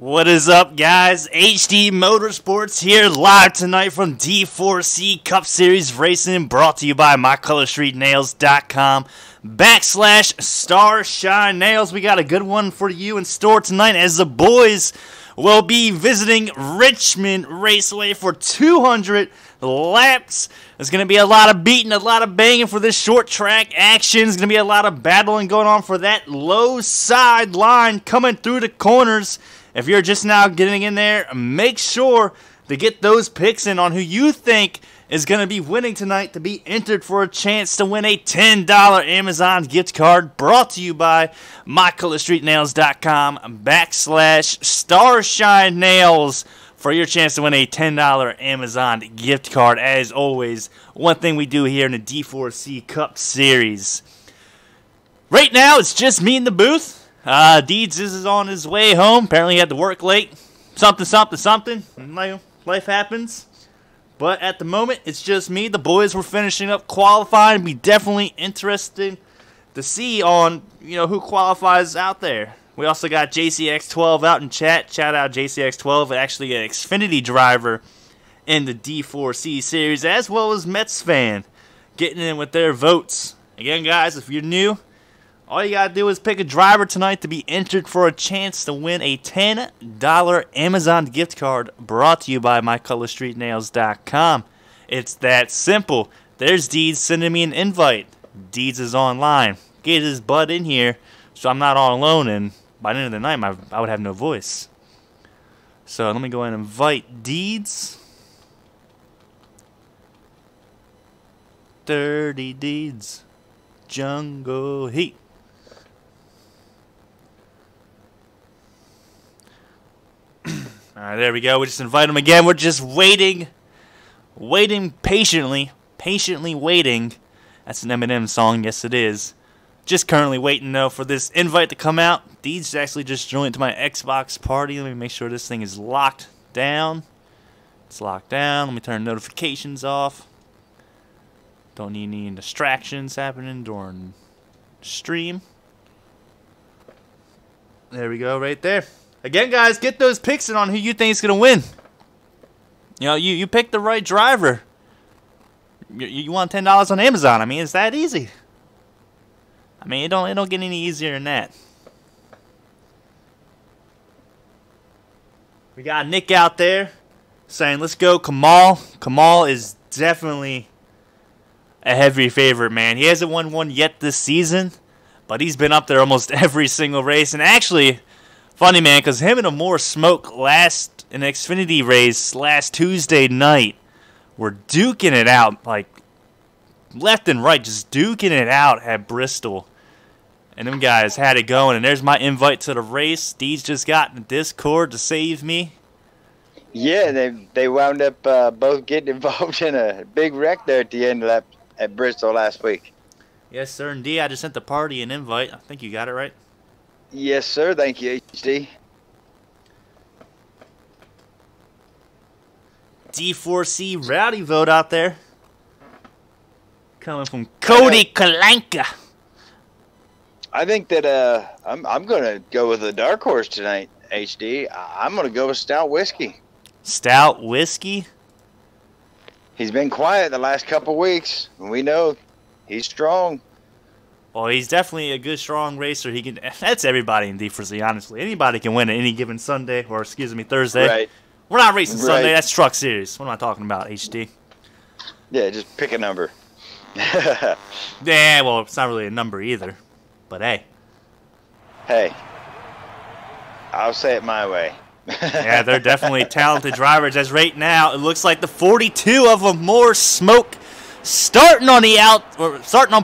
What is up, guys? HD Motorsports here, live tonight from D4C Cup Series Racing, brought to you by mycolorstreetnails.com/Starshine Nails. We got a good one for you in store tonight as the boys will be visiting Richmond Raceway for 200 laps. There's going to be a lot of beating, a lot of banging for this short track action. There's going to be a lot of battling going on for that low side line coming through the corners. If you're just now getting in there, make sure to get those picks in on who you think is going to be winning tonight to be entered for a chance to win a $10 Amazon gift card, brought to you by mycolorstreetnails.com/Starshine Nails for your chance to win a $10 Amazon gift card. As always, one thing we do here in the D4C Cup Series. Right now, it's just me in the booth. Deeds is on his way home. Apparently he had to work late. Something. Life happens. But at the moment, it's just me. The boys were finishing up qualifying. It'd be definitely interesting to see on, who qualifies out there. We also got JCX12 out in chat. Shout out JCX12, actually an Xfinity driver in the D4C series, as well as Mets fan, getting in with their votes. Again, guys, if you're new, all you got to do is pick a driver tonight to be entered for a chance to win a $10 Amazon gift card, brought to you by mycolorstreetnails.com. It's that simple. There's Deeds sending me an invite. Deeds is online. Get his butt in here so I'm not all alone, and by the end of the night, I would have no voice. So let me go ahead and invite Deeds. Dirty Deeds. Jungle Heat. Alright, there we go. We just invite him again. We're just waiting patiently waiting. That's an Eminem song. Yes, it is. Just currently waiting, though, for this invite to come out. Deeds actually just joined to my Xbox party. Let me make sure this thing is locked down. It's locked down. Let me turn notifications off. Don't need any distractions happening during stream. There we go, right there. Again, guys, get those picks in on who you think is going to win. You pick the right driver. You want $10 on Amazon. I mean, it's that easy. I mean, it don't get any easier than that. We got Nick out there saying, let's go Kamal. Kamal is definitely a heavy favorite, man. He hasn't won one yet this season, but he's been up there almost every single race. And actually, funny, man, because him and Amore Smoke in the Xfinity race last Tuesday night were duking it out, like left and right, just duking it out at Bristol. And them guys had it going. And there's my invite to the race. Deeds just got in the Discord to save me. Yeah, they wound up both getting involved in a big wreck there at the end of that at Bristol last week. Yes, sir, indeed. I just sent the party an invite. I think you got it right. Yes, sir. Thank you, HD. D4C Rowdy vote out there. Coming from Cody Kalanka. I think that I'm going to go with a dark horse tonight, HD. I'm going to go with Stout Whiskey. Stout Whiskey? He's been quiet the last couple weeks. We know he's strong. Well, he's definitely a good, strong racer. That's everybody in D4C, honestly. Anybody can win at any given Sunday, or excuse me, Thursday. Right. We're not racing Sunday. That's Truck Series. What am I talking about, HD? Yeah, just pick a number. Yeah, well, it's not really a number either. But hey. Hey. I'll say it my way. Yeah, they're definitely talented drivers. As right now, it looks like the 42 of them more Smoke starting on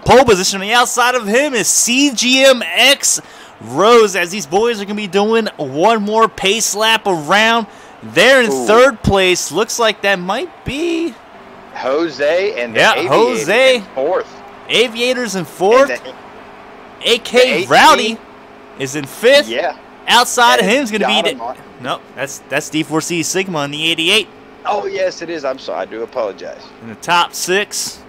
pole position. On the outside of him is CGMX Rose, as these boys are going to be doing one more pace lap around. They're in third place. Looks like that might be Jose and the Jose in fourth. Aviators in fourth. AK Rowdy is in fifth. Yeah. Outside of him is going to be no, that's D4C Sigma in the 88. Oh yes, it is. I'm sorry. I do apologize. In the top 6.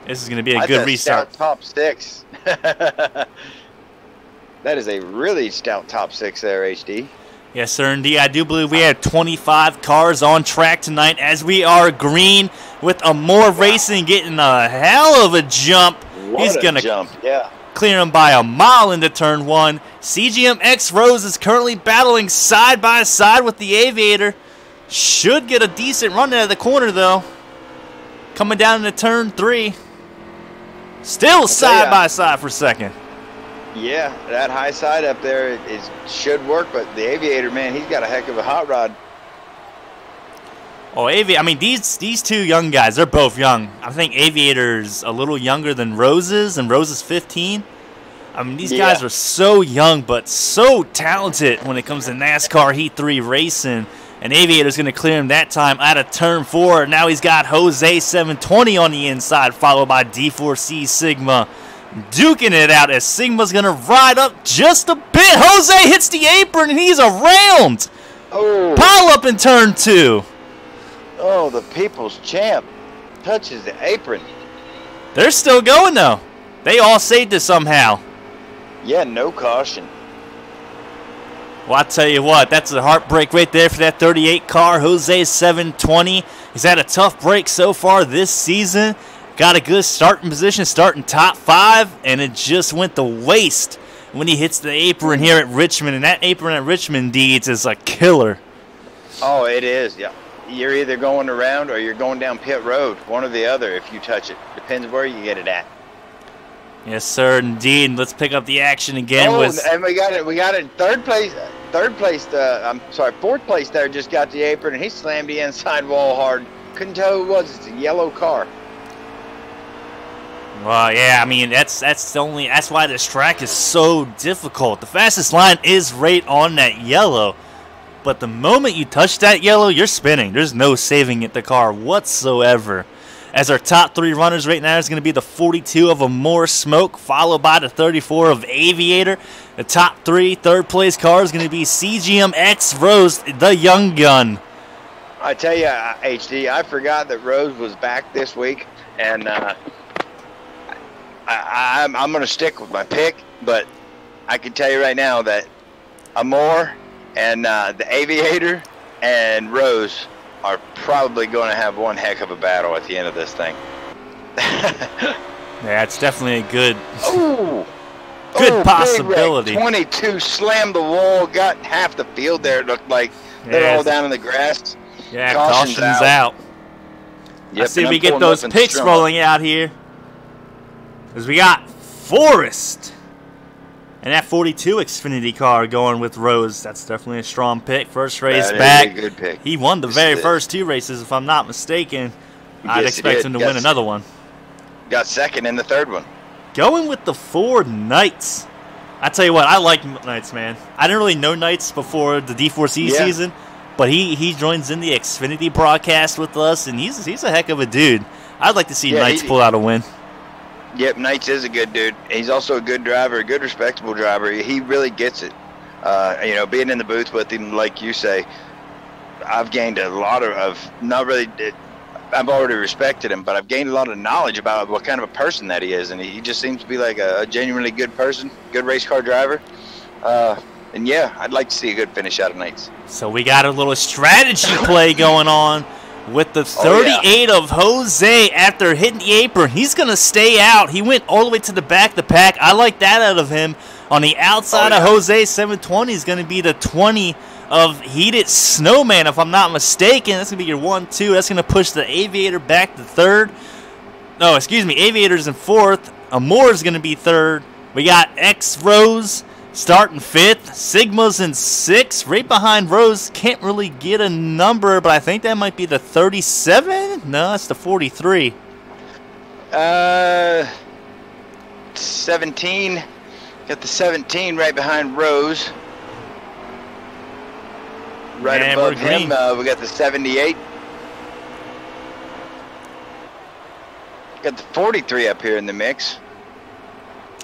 This is going to be a good restart. Top 6. That is a really stout top 6 there, HD. Yes, sir, indeed. I do believe we have 25 cars on track tonight as we are green with Amore Racing getting a hell of a jump. He's going to jump, yeah. Clear him by a mile into turn 1. CGMX Rose is currently battling side by side with the Aviator. Should get a decent run out of the corner, though. Coming down into turn 3. Still side by side for second. Yeah, that high side up there should work, but the Aviator, man, he's got a heck of a hot rod. Oh, I mean, these two young guys, they're both young. I think Aviator's a little younger than Rose's, and Rose is 15. I mean, these guys are so young, but so talented when it comes to NASCAR Heat 3 racing. And Aviator's going to clear him that time out of turn 4. Now he's got Jose 720 on the inside, followed by D4C Sigma. Duking it out as Sigma's going to ride up just a bit. Jose hits the apron, and he's around. Oh. Pile up in turn 2. Oh, the people's champ touches the apron. They're still going, though. They all saved it somehow. Yeah, no caution. Well, I tell you what, that's a heartbreak right there for that 38 car. Jose 720. He's had a tough break so far this season. Got a good starting position, starting top 5, and it just went to waste when he hits the apron here at Richmond. And that apron at Richmond, Deeds, is a killer. Oh, it is, yeah. You're either going around or you're going down pit road, one or the other if you touch it. Depends where you get it at. Yes, sir, indeed. Let's pick up the action again. And we got it. Third place. Fourth place there just got the apron, and he slammed the inside wall hard. Couldn't tell who it was. It's a yellow car. Well, yeah, I mean that's why this track is so difficult. The fastest line is right on that yellow, but the moment you touch that yellow, you're spinning. There's no saving it the car whatsoever. As our top 3 runners right now is going to be the 42 of Amore Smoke, followed by the 34 of Aviator. The top 3 third-place car is going to be CGMX Rose, the young gun. I tell you, HD, I forgot that Rose was back this week, and I'm going to stick with my pick, but I can tell you right now that Amore and the Aviator and Rose are probably going to have one heck of a battle at the end of this thing. Yeah, it's definitely a good possibility. Big wreck. 22 slammed the wall, got half the field there. It looked like they're all down in the grass. Yeah, caution's out. Yep, I see we get those picks rolling out here. As we got Forrest. And that 42 Xfinity car going with Rose. That's definitely a strong pick. First race back. That is a good pick. He won the very first 2 races, if I'm not mistaken. I'd expect him to win another one. Got second in the third one. Going with the 4 Knights. I tell you what, I like Knights, man. I didn't really know Knights before the D4C season, but he joins in the Xfinity broadcast with us, and he's a heck of a dude. I'd like to see Knights pull out a win. Yep, Knights is a good dude. He's also a good driver, a good respectable driver. He really gets it. You know, being in the booth with him, like you say, I've gained a lot of not really. I've already respected him, but I've gained a lot of knowledge about what kind of a person that he is, and he just seems to be like a genuinely good person, good race car driver. And yeah, I'd like to see a good finish out of Knights. So we got a little strategy play going on. With the 38 of Jose after hitting the apron, he's going to stay out. He went all the way to the back of the pack. I like that out of him. On the outside of Jose, 720 is going to be the 20 of Heated Snowman, if I'm not mistaken. That's going to be your 1-2. That's going to push the Aviator back to 3rd. No, excuse me. Aviator's in 4th. Amore's going to be 3rd. We got X Rose starting 5th. Sigma's in 6th. Right behind Rose. Can't really get a number, but I think that might be the 37? No, that's the 43. 17. Got the 17 right behind Rose. Right above him, we got the 78. Got the 43 up here in the mix.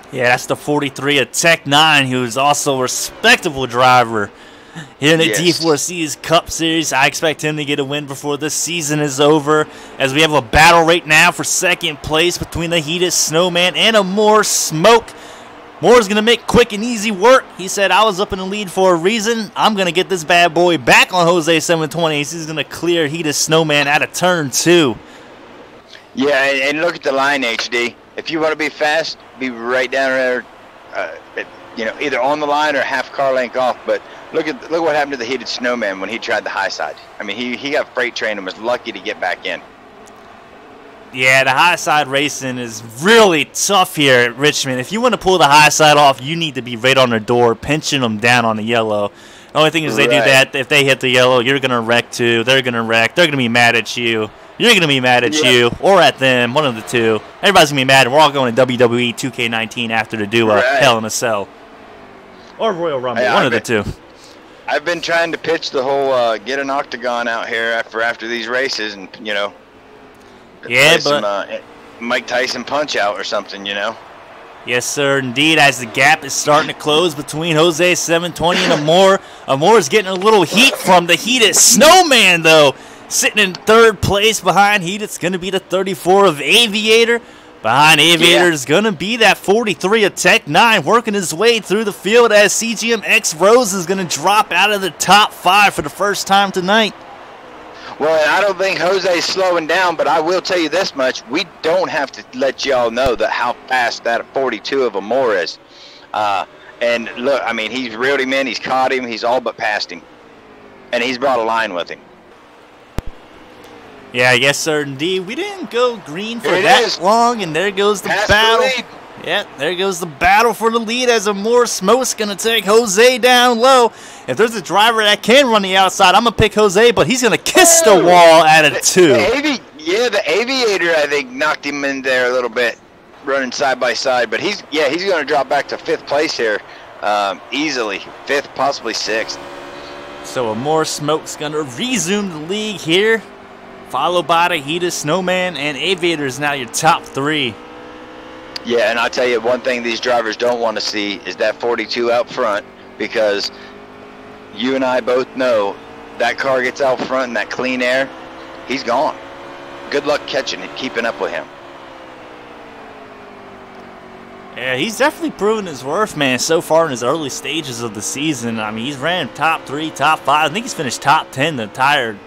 Yeah, that's the 43 of Tech 9, who's also a respectable driver here in the D4C's Cup Series. I expect him to get a win before the season is over, as we have a battle right now for 2nd place between the Heated Snowman and Amore Smoke. Moore's going to make quick and easy work. He said, I was up in the lead for a reason. I'm going to get this bad boy back on Jose 720. He's going to clear Heated Snowman out of turn 2. Yeah, and look at the line, HD. If you want to be fast, be right down there, either on the line or half car length off. But look what happened to the Heated Snowman when he tried the high side. I mean, he got freight trained and was lucky to get back in. Yeah, the high side racing is really tough here at Richmond. If you want to pull the high side off, you need to be right on their door, pinching them down on the yellow. The only thing is they do that, if they hit the yellow, you're going to wreck too. They're going to wreck. They're going to be mad at you. You're going to be mad at you or at them, one of the two. Everybody's going to be mad, and we're all going to WWE 2K19 after to do a Hell in a Cell. Or Royal Rumble, one of the two. I've been trying to pitch the whole get an octagon out here after these races and, yeah, but some, Mike Tyson punch out or something, Yes, sir, indeed, as the gap is starting to close between Jose 720 and Amor. Amor's getting a little heat from the Heated Snowman, though. Sitting in third place behind Heat, it's going to be the 34 of Aviator. Behind Aviator is going to be that 43 of Tech 9, working his way through the field as CGMX Rose is going to drop out of the top 5 for the first time tonight. Well, I don't think Jose's slowing down, but I will tell you this much. We don't have to let y'all know that how fast that 42 of Amor is. And look, I mean, he's reeled him in, he's caught him, he's all but passed him. And he's brought a line with him. Yeah, yes, sir, indeed. We didn't go green for that long, and there goes the battle. Yeah, there goes the battle for the lead as Amor Smoke's going to take Jose down low. If there's a driver that can run the outside, I'm going to pick Jose, but he's going to kiss the wall at a 2. The Aviator, I think, knocked him in there a little bit, running side by side. But he's going to drop back to 5th place here easily. 5th, possibly 6th. So Amor Smoke's going to resume the league here, followed by the Heated Snowman, and Aviator is now your top 3. Yeah, and I'll tell you one thing these drivers don't want to see is that 42 out front, because you and I both know that car gets out front in that clean air, he's gone. Good luck catching it, keeping up with him. Yeah, he's definitely proven his worth, man, so far in his early stages of the season. I mean, he's ran top 3, top 5. I think he's finished top 10 the entire,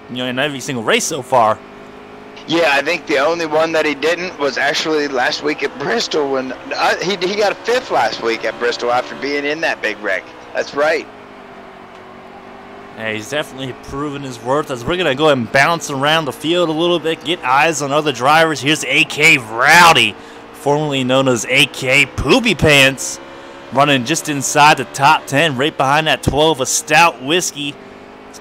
in every single race so far. Yeah, I think the only one that he didn't was actually last week at Bristol. When he got 5th last week at Bristol after being in that big wreck. That's right. Yeah, he's definitely proven his worth. As we're going to go ahead and bounce around the field a little bit, get eyes on other drivers. Here's AK Rowdy, formerly known as AK Poopy Pants, running just inside the top 10, right behind that 12 of Stout Whiskey.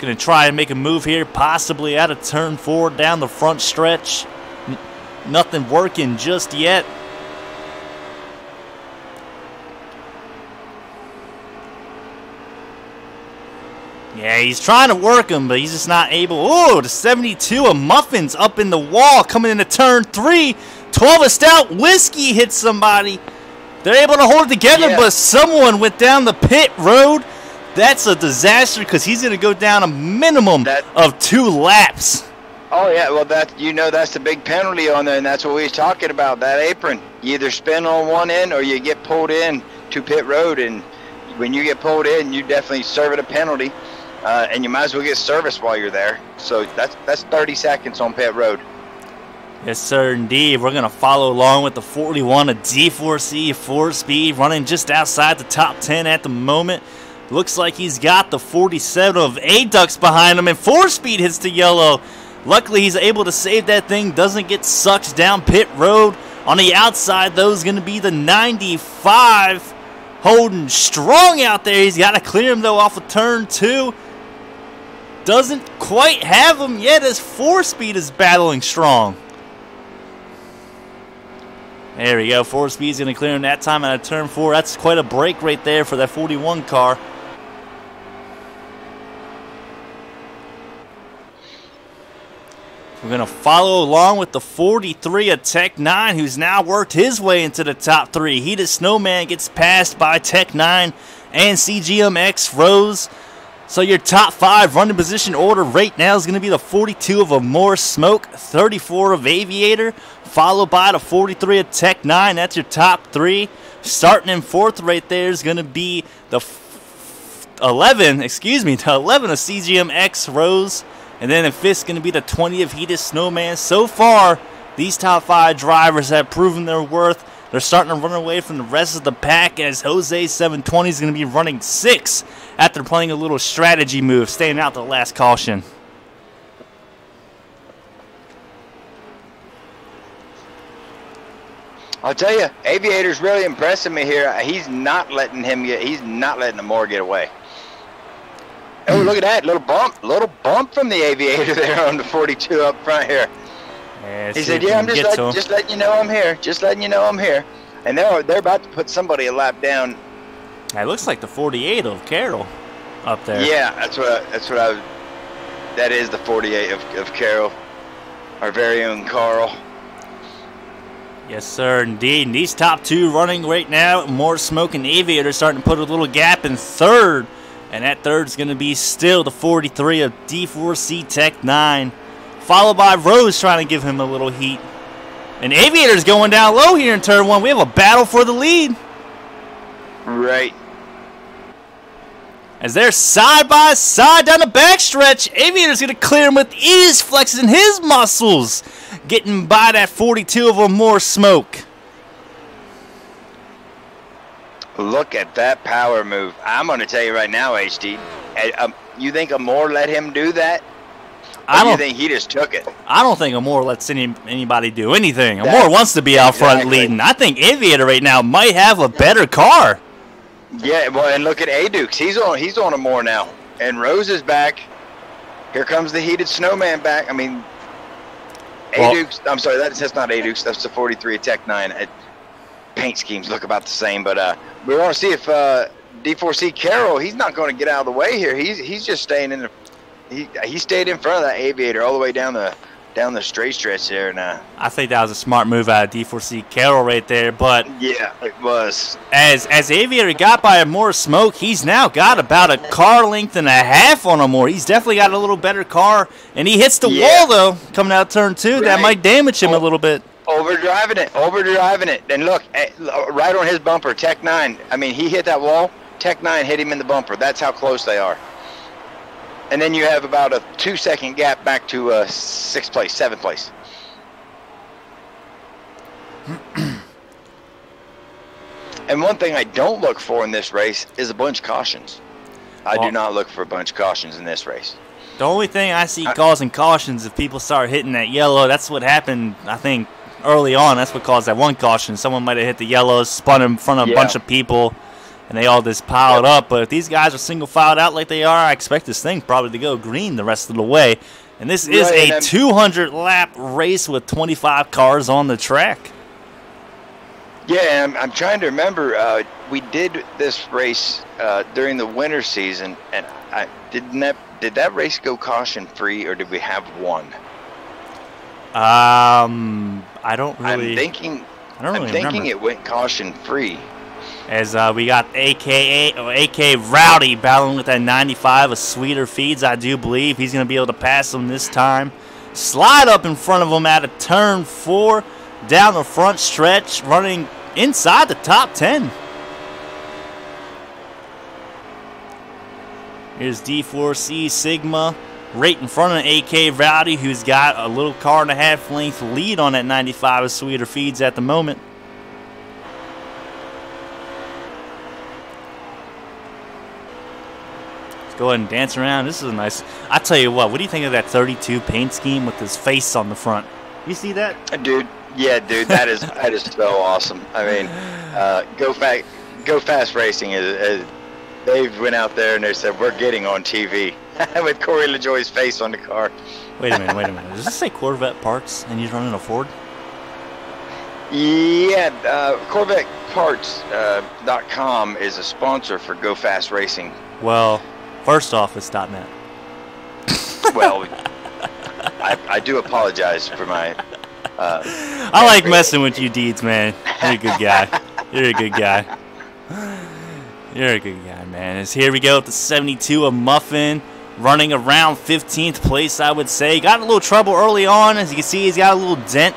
Going to try and make a move here, possibly out of turn 4 down the front stretch. Nothing working just yet. Yeah, he's trying to work him, but he's just not able. Oh, the 72 of Muffins up in the wall, coming into turn 3. 12 of Stout Whiskey hits somebody. They're able to hold it together, but someone went down the pit road. That's a disaster because he's going to go down a minimum of 2 laps. Oh, yeah. Well, that's the big penalty on there, and that's what we was talking about, that apron. You either spin on one end or you get pulled in to pit road, and when you get pulled in, you definitely serve it a penalty, and you might as well get service while you're there. So that's 30 seconds on pit road. Yes, sir, indeed. We're going to follow along with the 41 of D4C 4-speed, running just outside the top 10 at the moment. Looks like he's got the 47 of A-Ducks behind him, and 4-speed hits the yellow. Luckily, he's able to save that thing, doesn't get sucked down pit road. On the outside, though, is going to be the 95, holding strong out there. He's got to clear him, though, off of turn 2. Doesn't quite have him yet as 4-speed is battling strong. There we go. 4-speed's going to clear him that time out of turn 4. That's quite a break right there for that 41 car. We're going to follow along with the 43 of Tech 9, who's now worked his way into the top 3. Heated Snowman gets passed by Tech 9 and CGMX Rose. So your top 5 running position order right now is going to be the 42 of Amor Smoke, 34 of Aviator, followed by the 43 of Tech 9. That's your top 3. Starting in fourth right there is going to be the 11 of CGMX Rose. And then in fifth is going to be the 20 of Heated Snowman. So far, these top 5 drivers have proven their worth. They're starting to run away from the rest of the pack as Jose 720 is going to be running 6th after playing a little strategy move, staying out the last caution. I'll tell you, Aviator's really impressing me here. He's not letting Amore get away. Oh, look at that little bump from the Aviator there on the 42 up front here. Yeah, he said, "Yeah, I'm just letting you know I'm here. Just letting you know I'm here." And they're about to put somebody a lap down. It looks like the 48 of Carroll up there. Yeah, that is the 48 of Carroll, our very own Carl. Yes, sir, indeed. And these top 2 running right now, More Smoke and Aviator starting to put a little gap in third. And that third is going to be still the 43 of D4C Tech 9. Followed by Rose trying to give him a little heat. And Aviator's going down low here in turn 1. We have a battle for the lead. Right. As they're side by side down the backstretch, Aviator's going to clear him with ease, flexing his muscles. Getting by that 42 of a More Smoke. Look at that power move. I'm going to tell you right now, HD. You think Amore let him do that? Or do you think he just took it? I don't think Amore lets anybody do anything. Amore wants to be out front leading. I think Aviator right now might have a better car. Yeah, well, and look at Adukes. He's on Amore now. And Rose is back. Here comes the Heated Snowman back. I mean, Adukes. I'm sorry, that's not Adukes. That's the 43 of Tech 9. Paint schemes look about the same, but we want to see if D4C Carroll. He's not going to get out of the way here. He's just staying in the. He stayed in front of that Aviator all the way down the straight stretch there. And I think that was a smart move out of D4C Carroll right there. But yeah, it was. As Aviator got by a More Smoke, he's now got about a car length and a half on Amore. He's definitely got a little better car, and he hits the wall though coming out turn 2. Right. That might damage him a little bit. Overdriving it. And look, right on his bumper, Tech 9. I mean, he hit that wall. Tech 9 hit him in the bumper. That's how close they are. And then you have about a 2-second gap back to 6th place, 7th place. And one thing I don't look for in this race is a bunch of cautions. I do not look for a bunch of cautions in this race. The only thing I see causing cautions if people start hitting that yellow. That's what happened, I think, early on. That's what caused that one caution. Someone might have hit the yellow, spun in front of a bunch of people, and they all just piled up. But if these guys are single filed out like they are, I expect this thing probably to go green the rest of the way. And this is a 200-lap race with 25 cars on the track. Yeah, I'm trying to remember. We did this race during the winter season, and did that race go caution free, or did we have one? I don't really. I'm thinking it went caution free. As we got AK Rowdy battling with that 95 of Sweeter Feeds, I do believe he's going to be able to pass him this time. Slide up in front of him at a turn 4, down the front stretch, running inside the top 10. Here's D4C Sigma right in front of AK Rowdy, who's got a little car and a half length lead on that 95 of Sweeter Feeds at the moment. Go ahead and dance around. This is a nice. I tell you what do you think of that 32 paint scheme with his face on the front? You see that? Dude, yeah, dude, that is so awesome. I mean, Go Fast Racing is they went out there and they said we're getting on TV with Corey LaJoie's face on the car. Wait a minute. Does this say Corvette Parts and he's running a Ford? Yeah, CorvetteParts.com is a sponsor for Go Fast Racing. Well, first off, it's .net. Well, I do apologize for my. I like messing with you, Deeds, man. You're a good guy. You're a good guy. You're a good guy, man. As here we go with the 72 of Muffin, running around 15th place, I would say. Got a little trouble early on. As you can see, he's got a little dent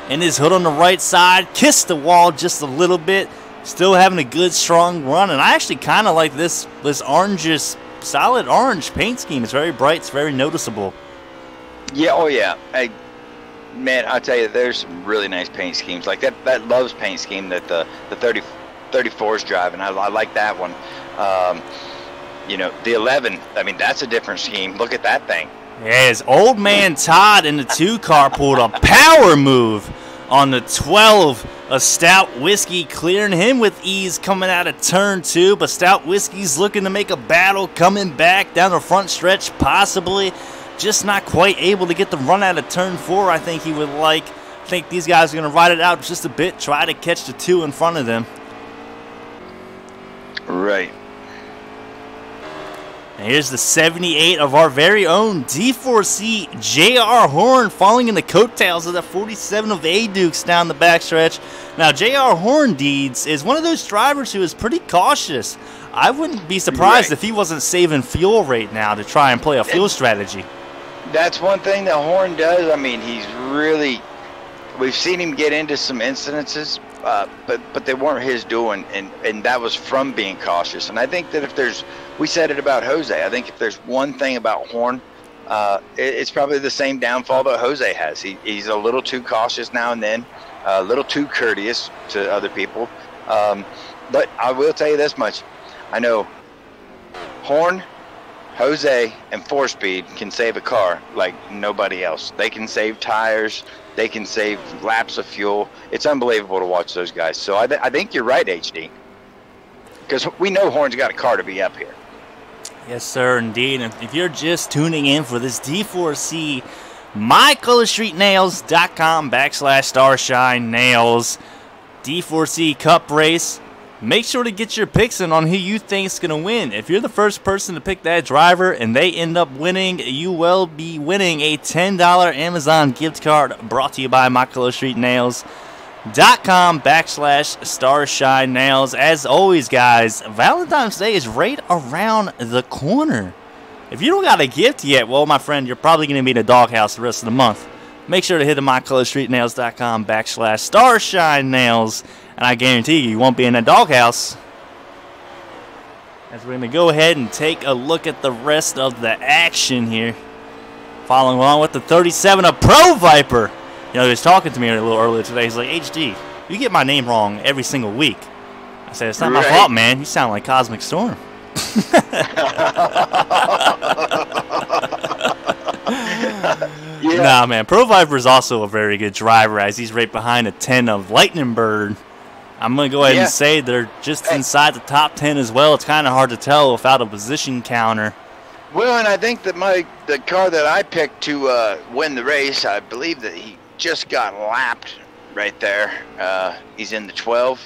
in his hood on the right side. Kissed the wall just a little bit. Still having a good, strong run, and I actually kind of like this orangish, solid orange paint scheme. It's very bright. It's very noticeable. Yeah, oh yeah. Man, I'll tell you, there's some really nice paint schemes. Like that Love's paint scheme that the 34 is driving. I like that one. You know, the 11, I mean, that's a different scheme. Look at that thing. Yes, old man Todd in the 2 car pulled a power move on the 12. A Stout Whiskey clearing him with ease coming out of turn 2. But Stout Whiskey's looking to make a battle, coming back down the front stretch, possibly. Just not quite able to get the run out of turn 4 I think he would like. I think these guys are going to ride it out just a bit, try to catch the 2 in front of them. Right. And here's the 78 of our very own D4C J.R. Horn, falling in the coattails of that 47 of A-Dukes down the backstretch. Now, J.R. Horn, Deeds, is one of those drivers who is pretty cautious. I wouldn't be surprised if he wasn't saving fuel right now to try and play a fuel strategy. That's one thing that Horn does. I mean, he's really... We've seen him get into some incidences, but they weren't his doing, and that was from being cautious. And I think that if there's... We said it about Jose. I think if there's one thing about Horn, it's probably the same downfall that Jose has. He's a little too cautious now and then, a little too courteous to other people. But I will tell you this much. I know Horn, Jose, and 4Speed can save a car like nobody else. They can save tires. They can save laps of fuel. It's unbelievable to watch those guys. So I think you're right, HD. Because we know Horn's got a car to be up here. Yes, sir, indeed. And if you're just tuning in for this D4C, mycolorstreetnails.com/Starshine Nails D4C Cup race, make sure to get your picks in on who you think is going to win. If you're the first person to pick that driver and they end up winning, you will be winning a $10 Amazon gift card brought to you by mycolorstreetnails.com/Starshine Nails. As always, guys, Valentine's Day is right around the corner. If you don't got a gift yet, well, my friend, you're probably going to be in a doghouse the rest of the month. Make sure to hit the mycolorstreetnails.com/Starshine Nails, and I guarantee you won't be in a doghouse. As we're going to go ahead and take a look at the rest of the action here. Following along with the 37 of Pro Viper. You know, he was talking to me a little earlier today. He's like, HD, you get my name wrong every single week. I said, it's not my fault, man. You sound like Cosmic Storm. Nah, man. Pro Viper is also a very good driver, as he's right behind a 10 of Lightning Bird. I'm going to go ahead and say they're just inside the top 10 as well. It's kind of hard to tell without a position counter. Well, and I think that the car that I picked to win the race, I believe that he just got lapped right there. He's in the 12.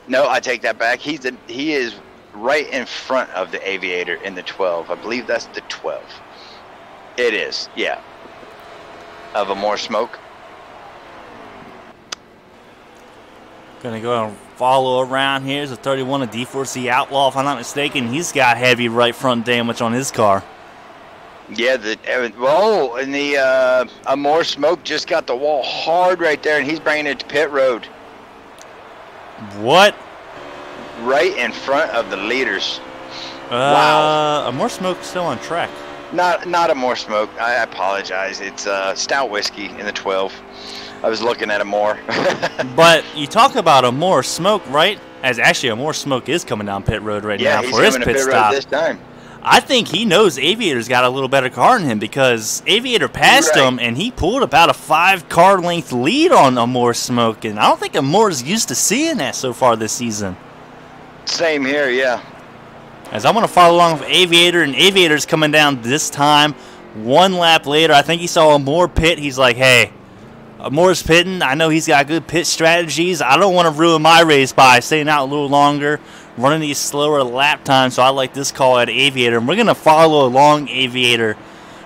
No, I take that back. He is right in front of the Aviator in the 12. I believe that's the 12. It is, yeah. Of a more smoke. Gonna go and follow around. Here's a 31 of D4C Outlaw, if I'm not mistaken. He's got heavy right front damage on his car. Yeah, and the a more smoke just got the wall hard right there, and he's bringing it to pit road. What? Right in front of the leaders. Wow. A more smoke still on track. Not a more smoke. I apologize. It's Stout Whiskey in the 12. I was looking at a more. But you talk about a more smoke, right? As actually a more smoke is coming down pit road right now for his pit stop. This time. I think he knows Aviator's got a little better car than him, because Aviator passed him and he pulled about a 5-car length lead on Amore Smoke, and I don't think Amore's used to seeing that so far this season. Same here, yeah. As I'm going to follow along with Aviator, and Aviator's coming down this time. 1 lap later, I think he saw Amore pit. He's like, hey, Amore's pitting. I know he's got good pit strategies. I don't want to ruin my race by staying out a little longer, running these slower lap times, so I like this call at Aviator. And we're going to follow along Aviator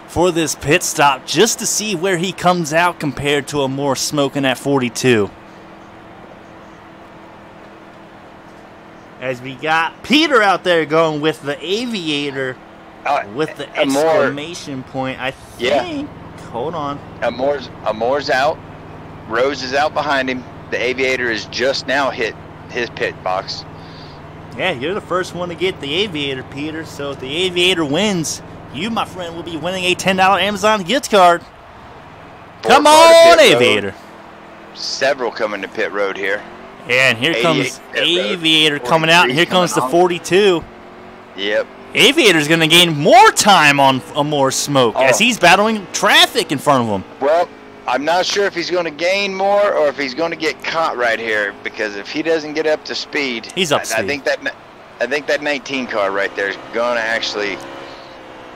for this pit stop just to see where he comes out compared to Amore smoking at 42. As we got Peter out there going with the Aviator with the exclamation point, I think. Yeah. Hold on. Amore's out. Rose is out behind him. The Aviator is just now hit his pit box. Yeah, you're the first one to get the Aviator, Peter. So if the Aviator wins, you, my friend, will be winning a $10 Amazon gift card. Come on, Aviator. Several coming to pit road here. Yeah, and here comes Aviator coming out, and here comes the 42. Yep. Aviator's going to gain more time on more smoke as he's battling traffic in front of him. Well, I'm not sure if he's going to gain more or if he's going to get caught right here, because if he doesn't get up to speed, he's up to speed. I think that 19 car right there is going to actually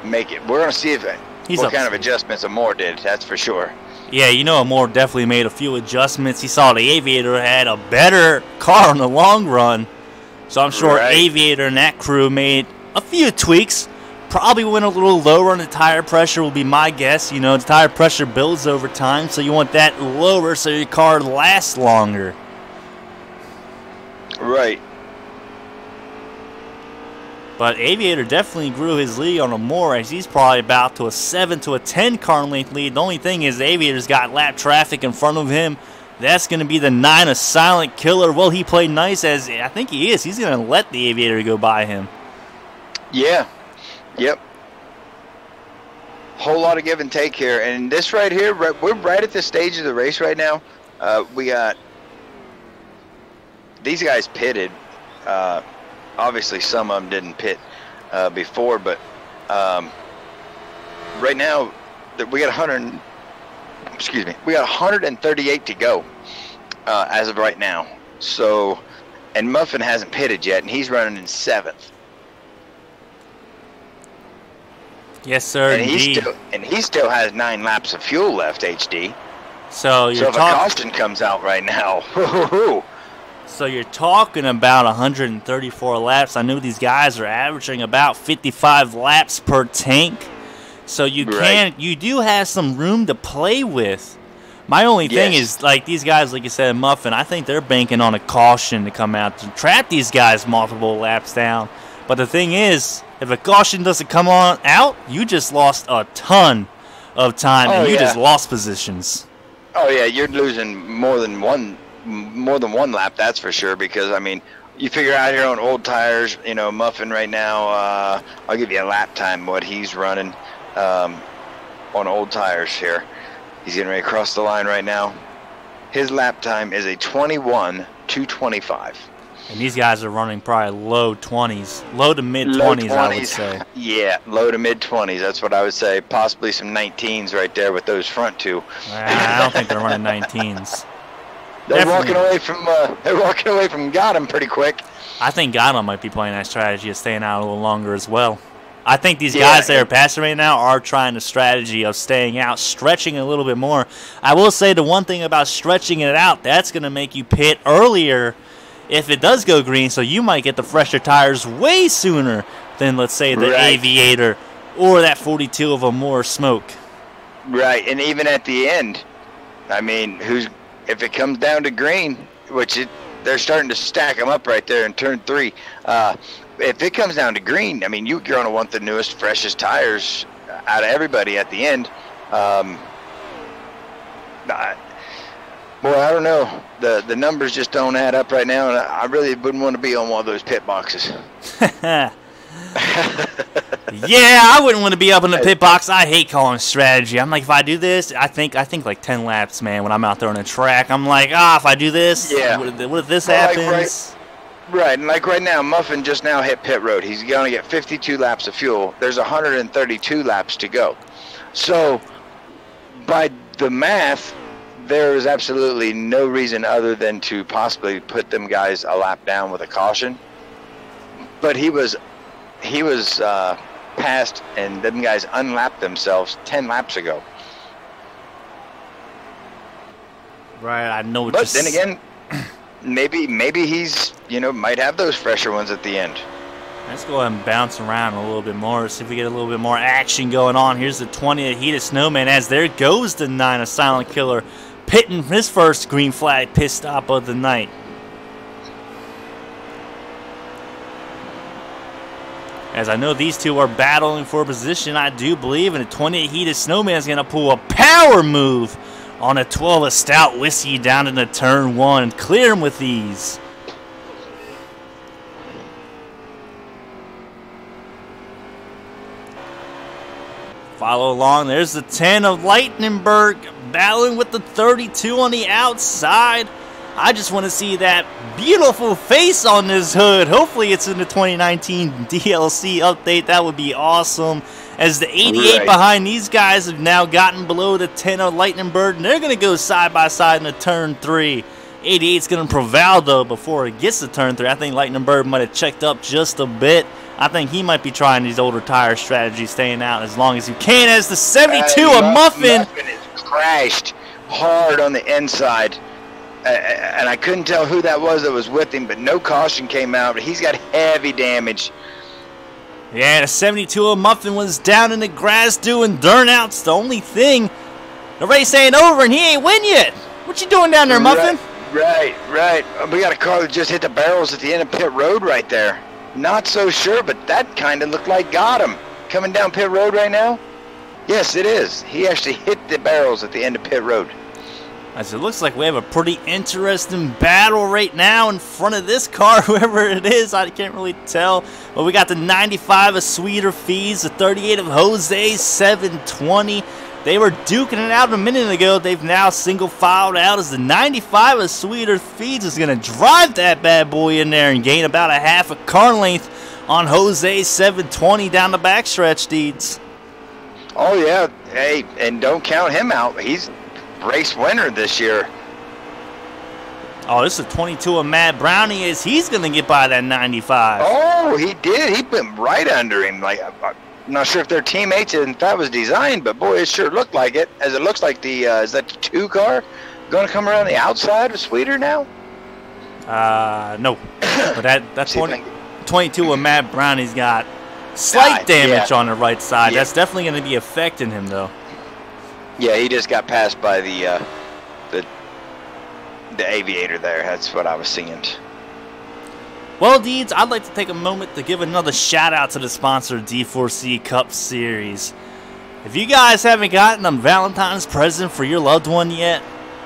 make it. We're going to see if what kind of adjustments Amore did. That's for sure. Yeah, you know, Amore definitely made a few adjustments. He saw the Aviator had a better car in the long run, so I'm sure Aviator and that crew made a few tweaks. Probably went a little lower on the tire pressure will be my guess. You know, the tire pressure builds over time, so you want that lower so your car lasts longer. Right. But Aviator definitely grew his lead on Amore, as he's probably about to a 7 to a 10 car length lead. The only thing is Aviator's got lap traffic in front of him. That's going to be the 9 of Silent Killer. Will he play nice? As I think he is. He's going to let the Aviator go by him. Yeah. Yep. Whole lot of give and take here. And this right here, we're right at this stage of the race right now. We got these guys pitted. Obviously, some of them didn't pit before, but right now we got 100. Excuse me, we got 138 to go as of right now. So, and Muffin hasn't pitted yet, and he's running in 7th. Yes, sir. And he still has 9 laps of fuel left. HD. So if a caution comes out right now. So you're talking about 134 laps. I know these guys are averaging about 55 laps per tank. So you do have some room to play with. My only thing is, like, these guys, like you said, Muffin, I think they're banking on a caution to come out to trap these guys multiple laps down. But the thing is, if a caution doesn't come on out, you just lost a ton of time, and you just lost positions. Oh yeah, you're losing more than one lap, that's for sure. Because I mean, you figure out here on old tires, you know, Muffin right now. I'll give you a lap time what he's running on old tires here. He's getting ready to cross the line right now. His lap time is a 21:225. And these guys are running probably low 20s, low to mid 20s, I would say. Yeah, low to mid 20s. That's what I would say. Possibly some 19s right there with those front two. I don't think they're running 19s. They're walking away from. They're walking away from Gotham pretty quick. I think Gotham might be playing that strategy of staying out a little longer as well. I think these guys that are passing right now are trying the strategy of staying out, stretching a little bit more. I will say the one thing about stretching it out, that's going to make you pit earlier if it does go green, so you might get the fresher tires way sooner than, let's say, the Aviator or that 42 of Amore smoke. Right, and even at the end, I mean, if it comes down to green, which they're starting to stack them up right there in turn 3. If it comes down to green, I mean, you're going to want the newest, freshest tires out of everybody at the end. Boy, I don't know. The numbers just don't add up right now, and I really wouldn't want to be on one of those pit boxes. Yeah, I wouldn't want to be up in the pit box. I hate calling strategy. I'm like, if I do this, I think like 10 laps, man, when I'm out there on the track. I'm like, if I do this, what if this happens? Right, and like right now, Muffin just now hit pit road. He's going to get 52 laps of fuel. There's 132 laps to go. So, by the math, there is absolutely no reason other than to possibly put them guys a lap down with a caution. But he was passed, and them guys unlapped themselves 10 laps ago. Right, I know. But then again, maybe he's might have those fresher ones at the end. Let's go ahead and bounce around a little bit more, see if we get a little bit more action going on. Here's the 20 of Heated Snowman, as there goes the 9 of Silent Killer, pitting his first green flag pit stop of the night. As I know these two are battling for position, I do believe, and the 20 of Heated Snowman is going to pull a power move on a 12 of Stout Whiskey down into turn 1 and clear him with ease. Follow along. There's the 10 of Lightningberg battling with the 32 on the outside. I just want to see that beautiful face on this hood. Hopefully it's in the 2019 DLC update. That would be awesome. As the 88 behind these guys have now gotten below the 10 of Lightningberg, and they're going to go side by side in the turn 3. 88's going to prevail, though, before it gets to turn 3. I think Lightningberg might have checked up just a bit. I think he might be trying these older tire strategies, staying out as long as you can. As the 72 of Muffin is crashed hard on the inside. And I couldn't tell who that was with him, but no caution came out. He's got heavy damage. Yeah, the 72 of Muffin was down in the grass doing burnouts. The only thing, the race ain't over and he ain't win yet. What you doing down there, Muffin? Right. We got a car that just hit the barrels at the end of pit road right there. Not so sure, but that kind of looked like got him. Coming down pit road right now? Yes, it is. He actually hit the barrels at the end of pit road. As it looks like we have a pretty interesting battle right now in front of this car, whoever it is, I can't really tell. But we got the 95 of Sweeter Fees, the 38 of Jose 720. They were duking it out a minute ago. They've now single filed out as the 95 of Sweeter Feeds is going to drive that bad boy in there and gain about a half a car length on Jose 720 down the backstretch, Deeds. Oh, yeah. Hey, and don't count him out. He's race winner this year. Oh, this is a 22 of Matt Brownie. He's going to get by that 95. Oh, he did. He went right under him. Like, I'm not sure if they're teammates and if that was designed, but boy, it sure looked like it. As it looks like the is that the 2 car going to come around the outside of Sweeter now? No. But that's 22 of Matt Brownie's got slight damage on the right side. Yeah. That's definitely going to be affecting him, though. Yeah, he just got passed by the aviator there. That's what I was seeing. Well, Deeds, I'd like to take a moment to give another shout out to the sponsor of D4C Cup Series. If you guys haven't gotten a Valentine's present for your loved one yet,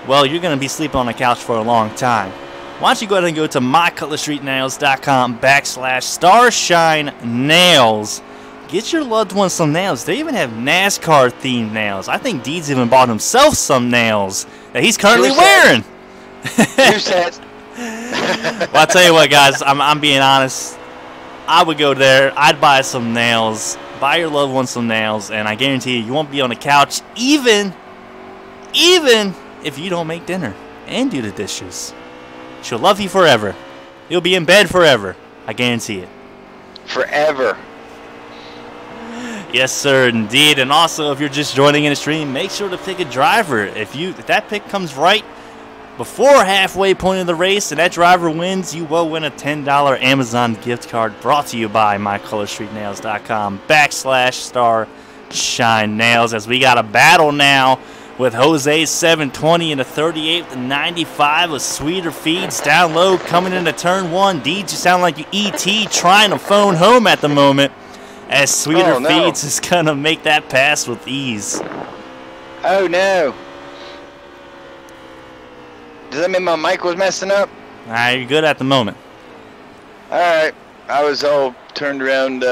well, you're going to be sleeping on the couch for a long time. Why don't you go ahead and go to mycutlerstreetnails.com/StarshineNails. Get your loved one some nails. They even have NASCAR themed nails. I think Deeds even bought himself some nails that he's currently wearing. 2 sets. Well, I'll tell you what, guys. I'm being honest. I would go there. I'd buy some nails. Buy your loved one some nails, and I guarantee you won't be on the couch even if you don't make dinner and do the dishes. She'll love you forever. You'll be in bed forever. I guarantee it. Forever. Yes, sir, indeed. And also, if you're just joining in the stream, make sure to pick a driver. If that pick comes right before halfway point of the race and that driver wins, you will win a $10 Amazon gift card brought to you by mycutlerstreetnails.com/StarshineNails. As we got a battle now with Jose 720 and a 38 with the 95 of Sweeter Feeds down low coming into turn 1. Deeds, you sound like you E.T. trying to phone home at the moment, as Sweeter Feeds is going to make that pass with ease. Oh, no. Does that mean my mic was messing up? Nah, you're good at the moment. All right. I was all turned around,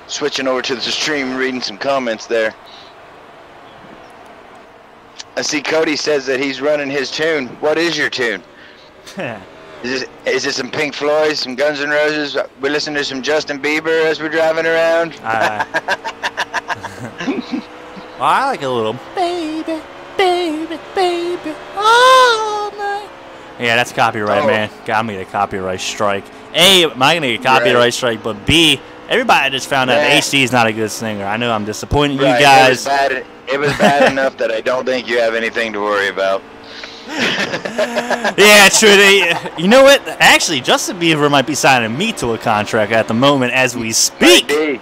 switching over to the stream, reading some comments there. I see Cody says that he's running his tune. What is your tune? Is it some Pink Floyd, some Guns N' Roses? We listen to some Justin Bieber as we're driving around? Well, I like a little baby, baby, baby, all night. Yeah, that's copyright, man. God, I'm going to get a copyright strike. A, am I going to get a copyright strike? But B, everybody just found out HD is not a good singer. I know I'm disappointing you guys. It was bad enough that I don't think you have anything to worry about. Yeah, true. You know what? Actually, Justin Bieber might be signing me to a contract at the moment as we speak. I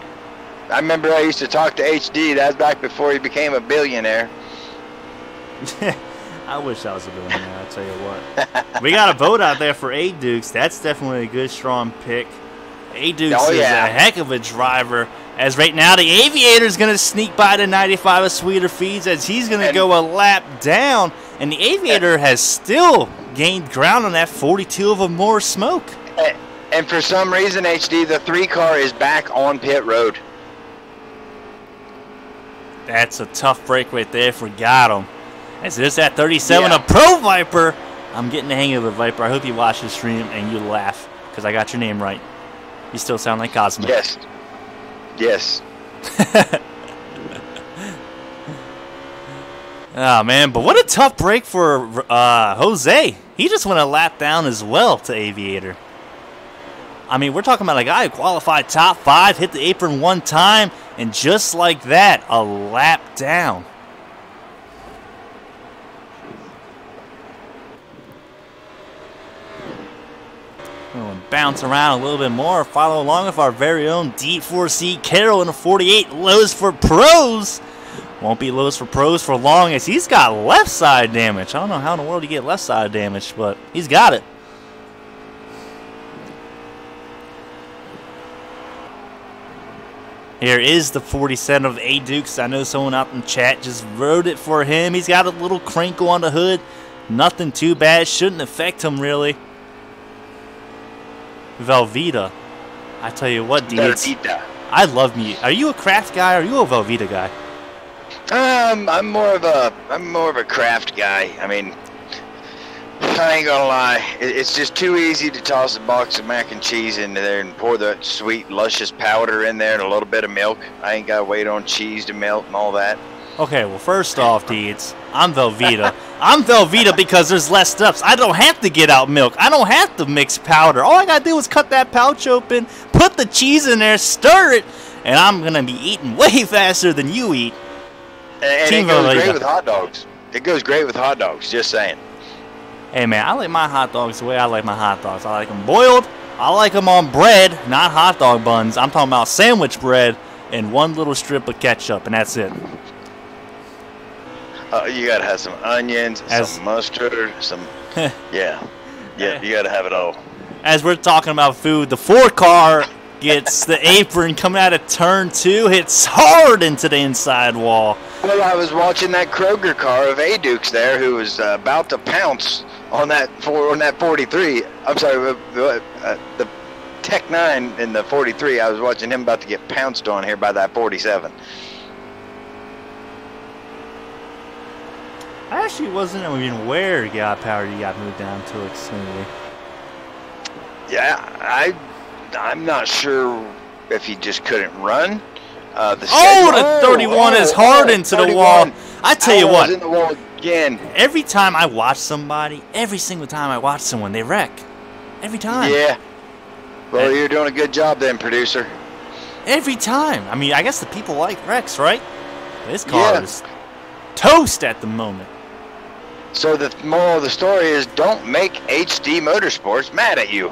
remember I used to talk to HD. That was back before he became a billionaire. I wish I was a billionaire, I'll tell you what. We got a vote out there for A Dukes. That's definitely a good, strong pick. A Dukes is a heck of a driver. As right now, the Aviator is going to sneak by the 95 of Sweeter Feeds as he's going to go a lap down. And the Aviator has still gained ground on that 42 of a more smoke. And for some reason, HD, the 3 car is back on pit road. That's a tough break right there if we got him. As there's that 37, Yeah. a Pro Viper. I'm getting the hang of it, Viper. I hope you watch the stream and you laugh because I got your name right. You still sound like Cosmic. Yes. Yes. Oh, man. But what a tough break for Jose. He just went a lap down as well to Aviator. I mean, we're talking about a guy who qualified top 5, hit the apron one time, and just like that, a lap down. We'll bounce around a little bit more. Follow along with our very own D4C Carroll in a 48. Lows for pros. Won't be lows for pros for long as he's got left side damage. I don't know how in the world you get left side damage, but he's got it. Here is the 47 of A Dukes. I know someone out in chat just wrote it for him. He's got a little crinkle on the hood. Nothing too bad. Shouldn't affect him really. Velveeta. I tell you what, dudes. I love me. Are you a craft guy or are you a Velveeta guy? I'm more of a craft guy. I mean, I ain't gonna lie. It's just too easy to toss a box of mac and cheese into there and pour the sweet, luscious powder in there and a little bit of milk. I ain't gotta wait on cheese to melt and all that. Okay, well, first off, Deeds, I'm Velveeta. I'm Velveeta because there's less steps. I don't have to get out milk. I don't have to mix powder. All I gotta do is cut that pouch open, put the cheese in there, stir it, and I'm gonna be eating way faster than you eat. And it goes great with hot dogs. It goes great with hot dogs, just saying. Hey, man, I like my hot dogs the way I like my hot dogs. I like them boiled. I like them on bread, not hot dog buns. I'm talking about sandwich bread and one little strip of ketchup, and that's it. You gotta have some onions, some mustard, some... yeah, you gotta have it all. As we're talking about food, the 4 car gets the apron coming out of turn 2, hits hard into the inside wall. Well, I was watching that Kroger car of A-Dukes there who was about to pounce on that 43. I'm sorry, the Tech 9 in the 43. I was watching him about to get pounced on here by that 47. I actually wasn't even aware he got powered. He got moved down to it smoothly. Yeah, I'm not sure if he just couldn't run. The 31 is hard into the wall. I tell you what, in the wall again. Every time I watch somebody, every single time I watch someone, they wreck. Every time. Yeah. Well, you're doing a good job then, producer. Every time. I mean, I guess the people like wrecks, right? This car is toast at the moment. So the moral of the story is don't make HD Motorsports mad at you.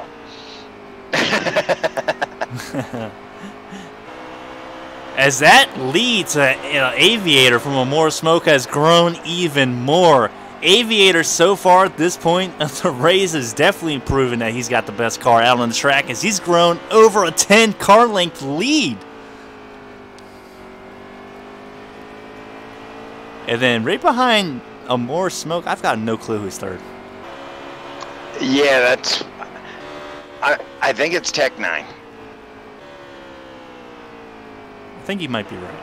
As that lead to Aviator from Amore Smoke has grown even more. Aviator so far at this point of the race has definitely proven that he's got the best car out on the track as he's grown over a 10 car length lead. And then right behind Amore Smoke, I've got no clue who's third. Yeah, that's... I think it's Tech 9. I think you might be right.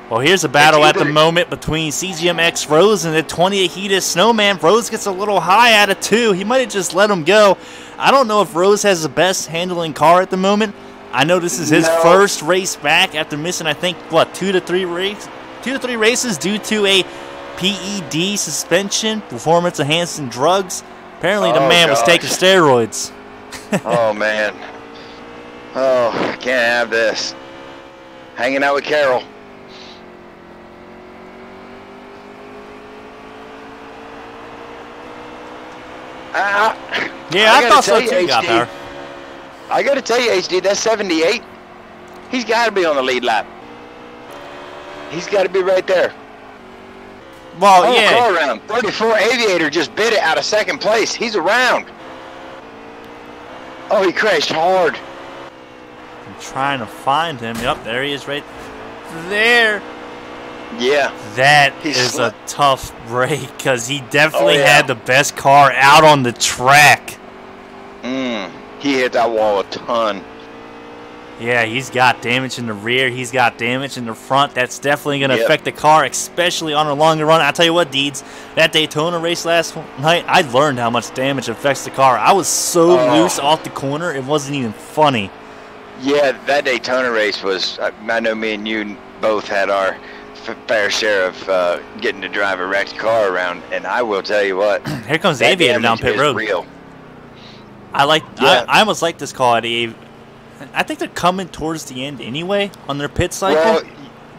Well, here's a battle at the moment between CGMX Rose and the 28 Heated Snowman. Rose gets a little high out of 2. He might have just let him go. I don't know if Rose has the best handling car at the moment. I know this is his first race back after missing, I think, what, 2 to 3 races due to a PED suspension, performance enhancing drugs. Apparently the man was taking steroids. Oh, man. Oh, I can't have this. Hanging out with Carol. Yeah, I thought so too, Godpower. I gotta tell you, HD, that's 78. He's gotta be on the lead lap. He's gotta be right there. Well, yeah. Car around. 34 Aviator just bit it out of second place. He's around. Oh, he crashed hard. I'm trying to find him. Yep, there he is right there. Yeah. That is a tough break because he definitely had the best car out on the track. He hit that wall a ton. Yeah, he's got damage in the rear. He's got damage in the front. That's definitely going to affect the car, especially on a longer run. I'll tell you what, Deeds, that Daytona race last night, I learned how much damage affects the car. I was so loose off the corner, it wasn't even funny. Yeah, that Daytona race was, I know me and you both had our fair share of getting to drive a wrecked car around, and I will tell you what. Here comes the Aviator down pit road. Real. I almost like this call at I think they're coming towards the end anyway on their pit cycle. Well,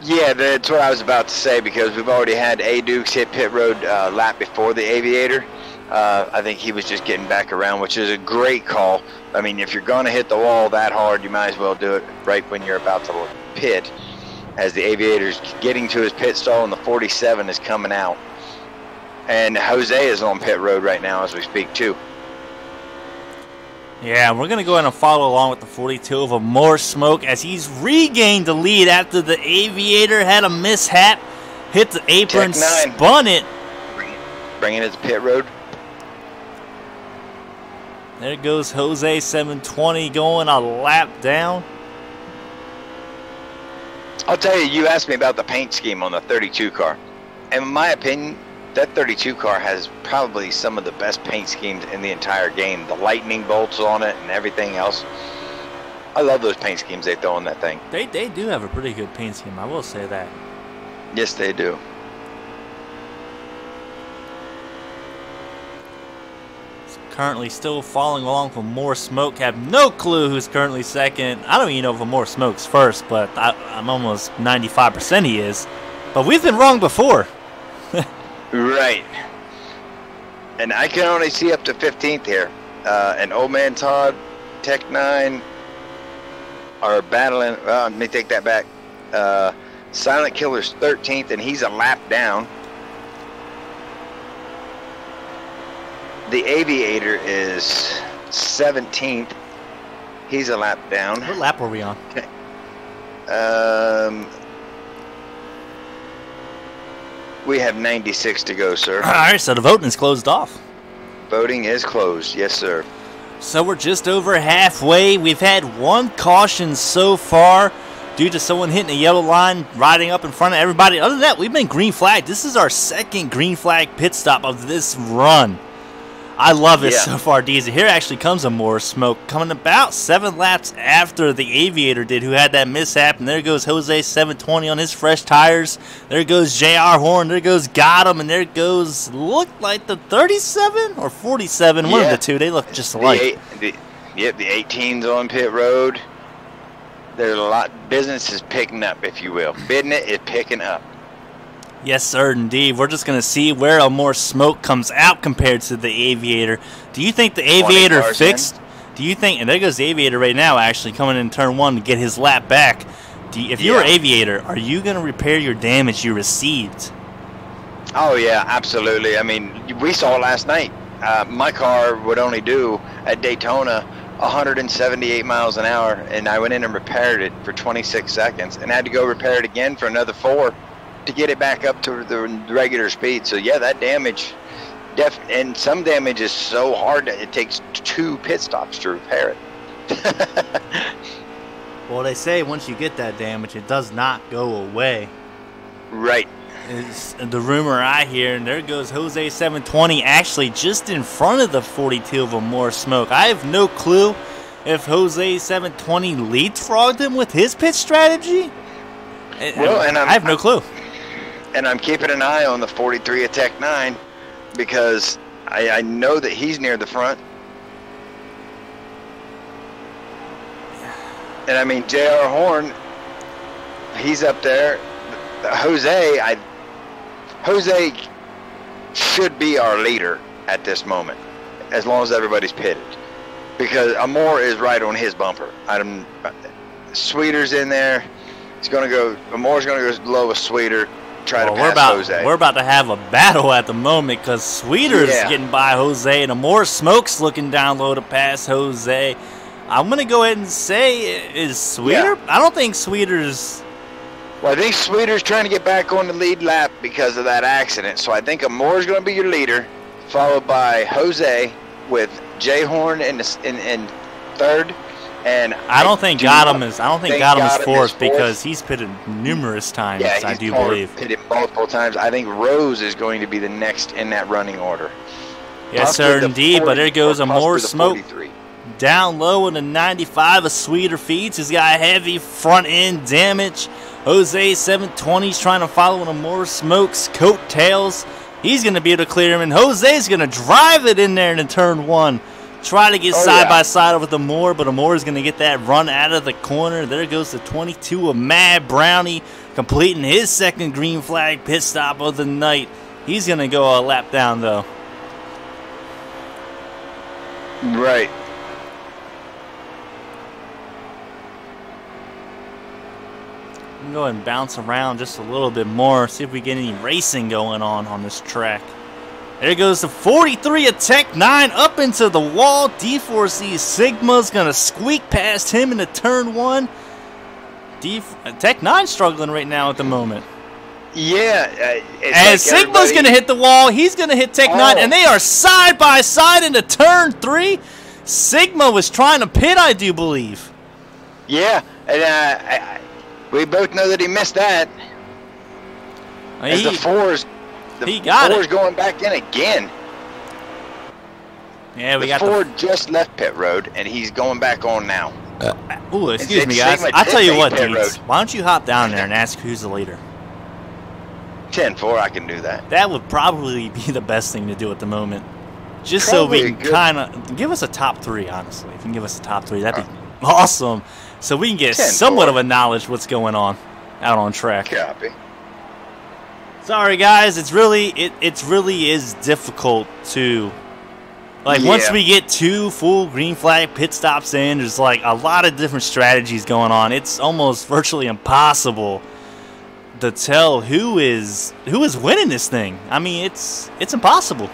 yeah, that's what I was about to say, because we've already had A. Dukes hit pit road lap before the Aviator. I think he was just getting back around, which is a great call. I mean, if you're going to hit the wall that hard, you might as well do it right when you're about to pit, as the Aviator's getting to his pit stall and the 47 is coming out. And Jose is on pit road right now as we speak, too. Yeah, we're going to go ahead and follow along with the 42 of more smoke as he's regained the lead after the Aviator had a mishap, hit the apron, spun it. Bringing it to pit road. There goes Jose 720 going a lap down. I'll tell you, you asked me about the paint scheme on the 32 car. And in my opinion, that 32 car has probably some of the best paint schemes in the entire game. The lightning bolts on it and everything else. I love those paint schemes they throw on that thing. They do have a pretty good paint scheme, I will say that. Yes, they do. It's currently still following along for more smoke. Have no clue who's currently second. I don't even know if more smoke's first, but I'm almost 95% he is. But we've been wrong before. Right. And I can only see up to 15th here. And Old Man Todd, Tech 9 are battling. Well, let me take that back. Silent Killer's 13th, and he's a lap down. The Aviator is 17th. He's a lap down. What lap were we on? We have 96 to go, sir. All right, so the voting is closed off. Voting is closed. Yes, sir. So we're just over halfway. We've had one caution so far due to someone hitting a yellow line, riding up in front of everybody. Other than that, we've been green flagged. This is our second green flag pit stop of this run. I love it so far, Deezy. Here actually comes a more smoke coming about 7 laps after the Aviator did, who had that mishap. And there goes Jose 720 on his fresh tires. There goes JR Horn. There goes Gotham. And there goes, looked like the 37 or 47. One of the two. They look just alike. The 18's on pit road. There's a lot. Business is picking up, if you will. Business is picking up. Yes, sir, indeed. We're just going to see where a more smoke comes out compared to the Aviator. Do you think the Aviator fixed? Do you think, and there goes the Aviator right now, actually, coming in turn 1 to get his lap back. If you were Aviator, are you going to repair your damage you received? Oh, yeah, absolutely. I mean, we saw last night. My car would only do, at Daytona, 178 miles an hour, and I went in and repaired it for 26 seconds, and had to go repair it again for another 4 to get it back up to the regular speed. So yeah, that damage, and some damage is so hard that it takes 2 pit stops to repair it. Well, they say once you get that damage, it does not go away. Right. Is the rumor I hear, and there goes Jose 720 actually just in front of the 42 of more smoke. I have no clue if Jose 720 leapfrogged him with his pit strategy. Well, and I have no clue. And I'm keeping an eye on the 43 of Tech 9 because I know that he's near the front. And I mean, JR Horn, he's up there. Jose should be our leader at this moment, as long as everybody's pitted. Because Amore is right on his bumper. Sweeter's in there. Amore's going to go low with Sweeter. Try to pass Jose. We're about to have a battle at the moment because Sweeter's getting by Jose and Amore Smoke's looking down low to pass Jose. I'm going to go ahead and say, is Sweeter? I don't think Sweeter's... Well, I think Sweeter's trying to get back on the lead lap because of that accident. So I think Amore's going to be your leader, followed by Jose with J. Horn in third, And I don't think Gotham is fourth fourth because he's pitted numerous times. Yeah, I do believe. Pitted multiple times. I think Rose is going to be the next in that running order. Yes, sir, indeed. But there goes a more smoke. 43. Down low in the 95 of Sweeter Feeds. He's got heavy front end damage. Jose 720's trying to follow in a more Smoke's coattails. He's going to be able to clear him, and Jose's going to drive it in there in turn one. Try to get side by side with Amore, but Amore is going to get that run out of the corner. There goes the 22 of Mad Brownie, completing his second green flag pit stop of the night. He's going to go a lap down, though. Right. We can go ahead and bounce around just a little bit more, see if we get any racing going on this track. There goes the 43 of Tech 9 up into the wall. D4C Sigma's going to squeak past him into turn one. Tech 9 struggling right now at the moment. Yeah. As Sigma's going to hit the wall, he's going to hit Tech 9, and they are side by side into turn three. Sigma was trying to pit, I do believe. Yeah, and we both know that he missed that. As the fours going back in again. Yeah, we got the Ford just left pit road, and he's going back on now. Ooh, excuse me, guys. I'll tell you what, dudes. Why don't you hop down there and ask who's the leader? 10-4, I can do that. That would probably be the best thing to do at the moment. Just probably so we can kind of give us a top three, honestly. If you can give us a top three, that'd be awesome. So we can get somewhat of a knowledge what's going on out on track. Copy. Sorry, guys. It really is difficult to, once we get two full green flag pit stops in, there's like a lot of different strategies going on. It's almost virtually impossible to tell who is winning this thing. I mean, it's impossible.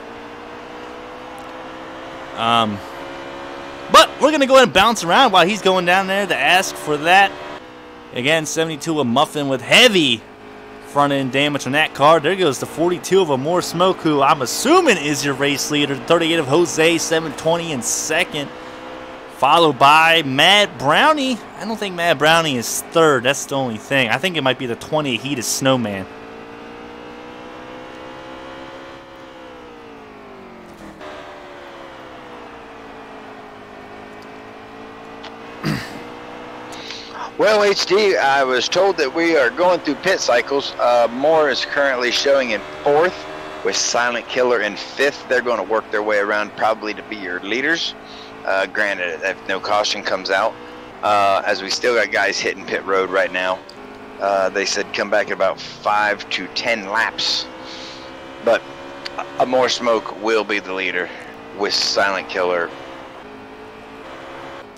But we're going to go ahead and bounce around while he's going down there to ask for that. Again, 72 of Muffin with heavy front-end damage on that car. There goes the 42 of Amore Smoke, who I'm assuming is your race leader. 38 of Jose, 720 in second. Followed by Mad Brownie. I don't think Mad Brownie is third. That's the only thing. I think it might be the 20 Heat of Snowman. Well, HD, I was told that we are going through pit cycles. Moore is currently showing in fourth, with Silent Killer in fifth. They're going to work their way around probably to be your leaders. Granted, if no caution comes out, as we still got guys hitting pit road right now. They said come back in about 5 to 10 laps. But Amore Smoke will be the leader with Silent Killer.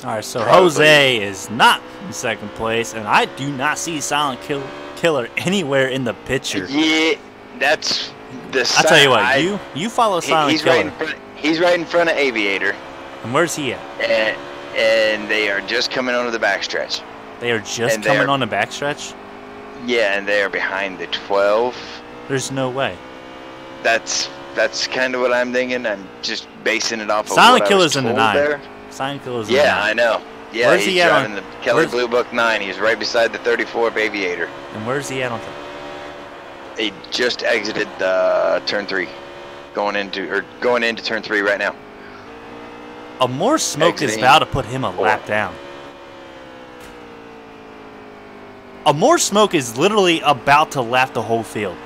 All right, so Jose is not in second place, and I do not see Silent Killer anywhere in the picture. Yeah, that's the I'll tell you what, you follow Silent Killer. He's right in front of Aviator. And where's he at? And they are just coming onto the backstretch. They are just coming on the backstretch? Yeah, and they are behind the 12. There's no way. That's kind of what I'm thinking. I'm just basing it off of Silent what Killer's I was in the told 9. there. Silent Killer's in the 9. Yeah, I know. Yeah, where's he at in the Kelly Blue Book 9. He's right beside the 34 of Aviator. And where's he at on He just exited turn 3, going into turn 3 right now. Amore Smoke is about to put him a lap down. Amore Smoke is literally about to lap the whole field.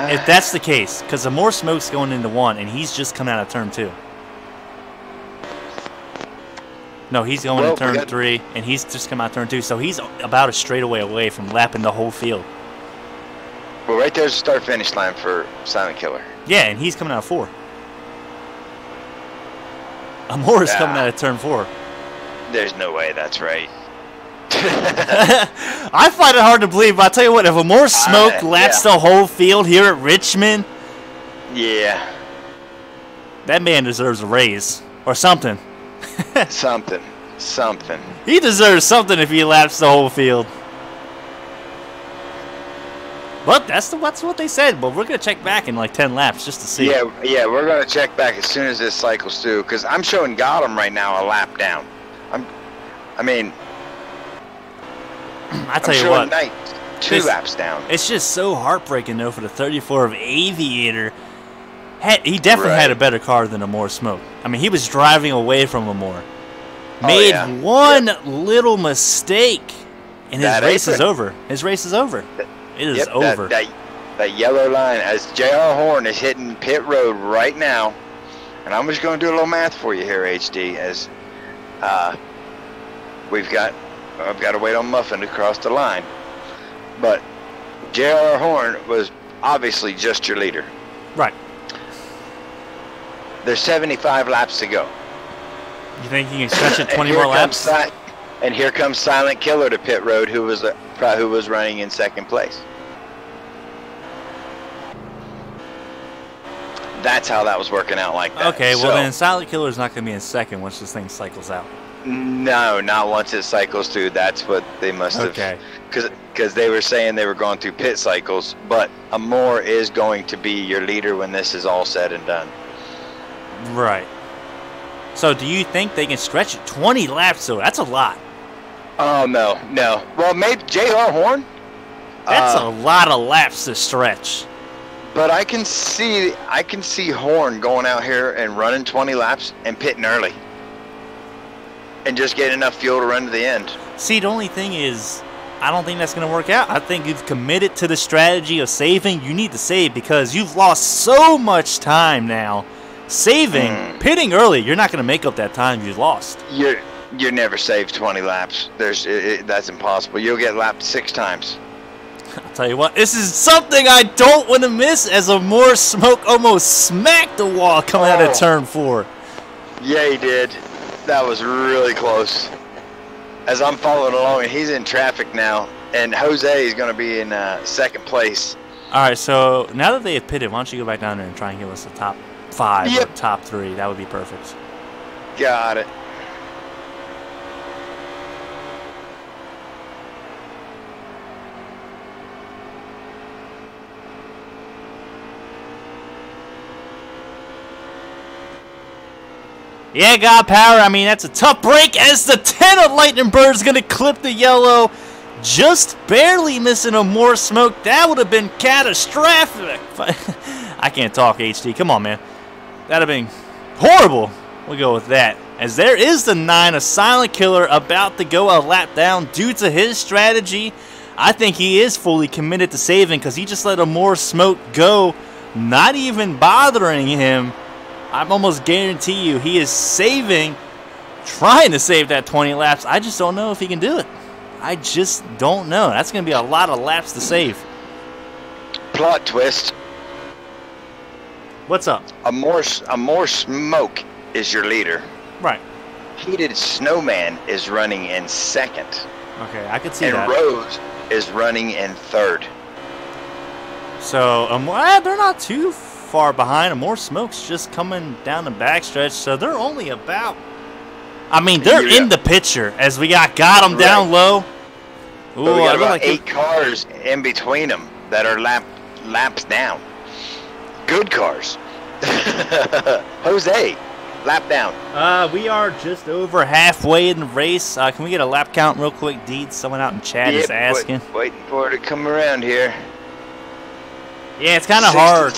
If that's the case, because Amore Smoke's going into 1, and he's just coming out of turn 2. No, he's going to turn 3, and he's just come out turn 2, so he's about a straightaway away from lapping the whole field. Well, right there's the start-finish line for Silent Killer. Yeah, and he's coming out of 4. Amore is coming out of turn 4. There's no way that's right. I find it hard to believe, but I'll tell you what, if Amore Smoke laps the whole field here at Richmond, yeah, that man deserves a raise or something. something. He deserves something if he laps the whole field. Well, that's what they said, but we're going to check back in like 10 laps just to see. Yeah, we're going to check back as soon as this cycles through, because I'm showing Gotham right now a lap down. I tell you what. Knight 2 laps down. It's just so heartbreaking, though, for the 34 of Aviator. He definitely had a better car than Amore Smoke. I mean, he was driving away from Amore. Made one little mistake, and his race is over. His race is over. It is over. That yellow line, as J.R. Horn is hitting pit road right now, and I'm just going to do a little math for you here, HD, as I've got to wait on Muffin to cross the line. But J.R. Horn was obviously just your leader. Right. There's 75 laps to go. You think you can stretch it 20 more laps? And here comes Silent Killer to pit road, who was running in second place. That's how that was working out like that. Okay, well then Silent Killer's not going to be in second once this thing cycles out. No, not once it cycles through. That's what they must have. Okay. Because they were saying they were going through pit cycles, but Amore is going to be your leader when this is all said and done. Right. So do you think they can stretch it 20 laps? So that's a lot. Oh no. Well, maybe J.R. Horn. That's a lot of laps to stretch. But I can see Horn going out here and running 20 laps and pitting early, and just getting enough fuel to run to the end. See, the only thing is, I don't think that's going to work out. I think you've committed to the strategy of saving. You need to save because you've lost so much time now. Saving, pitting early, you're not going to make up that time you've lost. You never save 20 laps. That's impossible. You'll get lapped 6 times. I'll tell you what, this is something I don't want to miss as Amore Smoke almost smacked the wall coming out of turn 4. Yeah, he did. That was really close. As I'm following along, and he's in traffic now, and Jose is going to be in second place. All right, so now that they have pitted, why don't you go back down there and try and give us the top 5 or top 3? That would be perfect. Got it. Yeah, God Power, I mean, that's a tough break as the 10 of Lightning Bird is going to clip the yellow. Just barely missing Amore Smoke. That would have been catastrophic. I can't talk, HD. Come on, man. That would have been horrible. We'll go with that. As there is the 9 of Silent Killer about to go a lap down due to his strategy. I think he is fully committed to saving because he just let Amore Smoke go, not even bothering him. I'm almost guarantee you he is saving, trying to save that 20 laps. I just don't know if he can do it. I just don't know. That's going to be a lot of laps to save. Plot twist. What's up? Amore Smoke is your leader. Right. Heated Snowman is running in second. Okay, I could see that. that. And Rose is running in third. So, they're not too far behind. Amore Smoke's just coming down the backstretch, so they're only about... I mean, they're in the picture as we got them down low. Ooh, but we got about 8 cars in between them that are laps down. Good cars. Jose, lap down. We are just over halfway in the race. Can we get a lap count real quick, Deed? Someone out in chat is asking. Waiting for it to come around here. Yeah, it's kind of hard.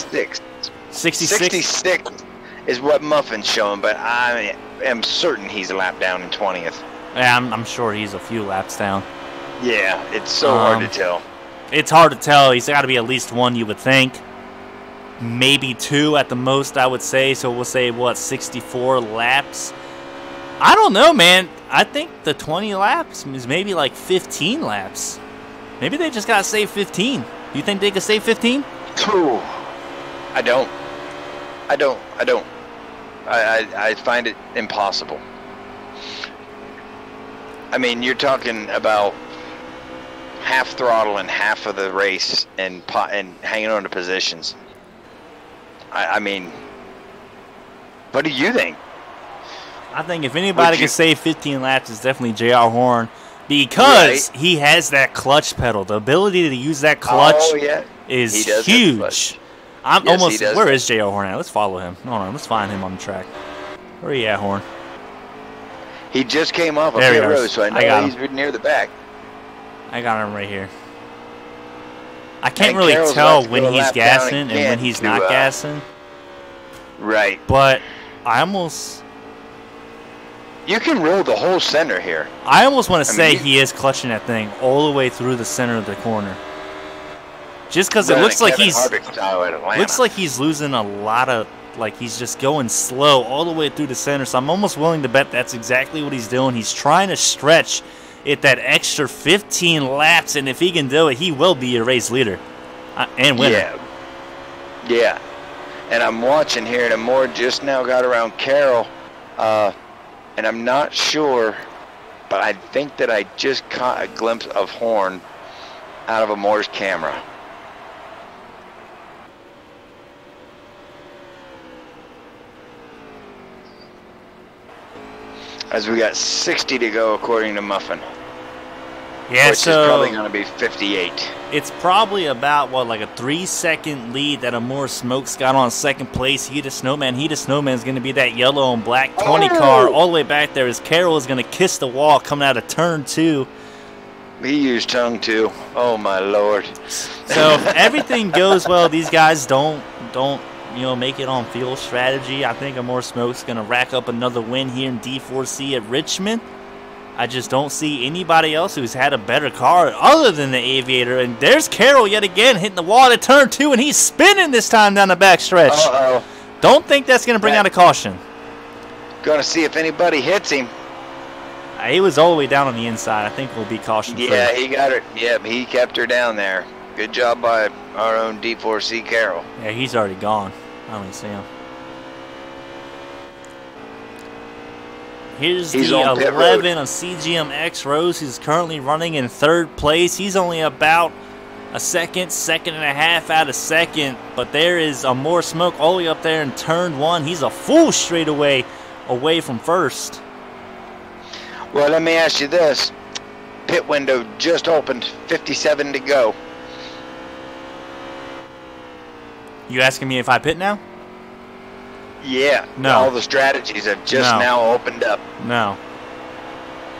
66 is what Muffin's showing, but I am certain he's a lap down in 20th. Yeah, I'm sure he's a few laps down. Yeah, it's so hard to tell. It's hard to tell. He's got to be at least 1, you would think. Maybe 2 at the most, I would say. So we'll say, 64 laps? I don't know, man. I think the 20 laps is maybe like 15 laps. Maybe they just got to save 15. You think they could save 15? I don't. I find it impossible. I mean, you're talking about half throttle and half of the race and hanging on to positions. I mean, what do you think? I think if anybody can save 15 laps, it's definitely J.R. Horn because he has that clutch pedal, the ability to use that clutch. Oh, yeah. is does huge. I'm Yes, almost. he does. Where is J.R. Horn at? Let's follow him. Hold on. Let's find him on the track. Where are you at, Horn? He just came off a There he pit is. road, so I I got know he's near the back. I got him right here. I can't And really Carroll's tell about to when go a he's lap down gassing and again when he's to, not gassing. Right. But I almost You can roll the whole center here. want to say mean, he is clutching that thing all the way through the center of the corner. Just because it Running looks like Kevin he's Harvick style at Atlanta. losing a lot of, like, he's just going slow all the way through the center. So I'm almost willing to bet that's exactly what he's doing. He's trying to stretch it that extra 15 laps, and if he can do it, he will be your race leader and winner. Yeah. And I'm watching here, and Moore just now got around Carroll, and I'm not sure, but I think that I just caught a glimpse of Horn out of Moore's camera. As we got 60 to go, according to Muffin. Yeah, which so is probably going to be 58. it's probably about, what, like a 3-second lead that Amore Smokes got on second place. Heat of Snowman. Heat of Snowman is going to be that yellow and black 20 car all the way back there as Carroll is going to kiss the wall coming out of turn 2. He used tongue too. Oh my lord. So if everything goes well, these guys don't make it on field strategy. I think Amore Smoke's going to rack up another win here in D4C at Richmond. I just don't see anybody else who's had a better car other than the Aviator. And there's Carroll yet again hitting the wall at turn 2, and he's spinning this time down the backstretch. Uh-oh. Don't think that's going to bring out a caution. Gonna see if anybody hits him. He was all the way down on the inside. I think we'll be caution free. Yeah, he got her. Yeah, he kept her down there. Good job by our own D4C Carroll. Yeah, he's already gone. I don't even see him. Here's He's the on pit 11 of CGMX Rose, who's currently running in third place. He's only about a second and a half out of second, but there is a More Smoke all the way up there in turn 1. He's a full straightaway away from first. Well, let me ask you this. Pit window just opened, 57 to go. You asking me if I pit now? Yeah, No. all the strategies have just No. now opened up. No.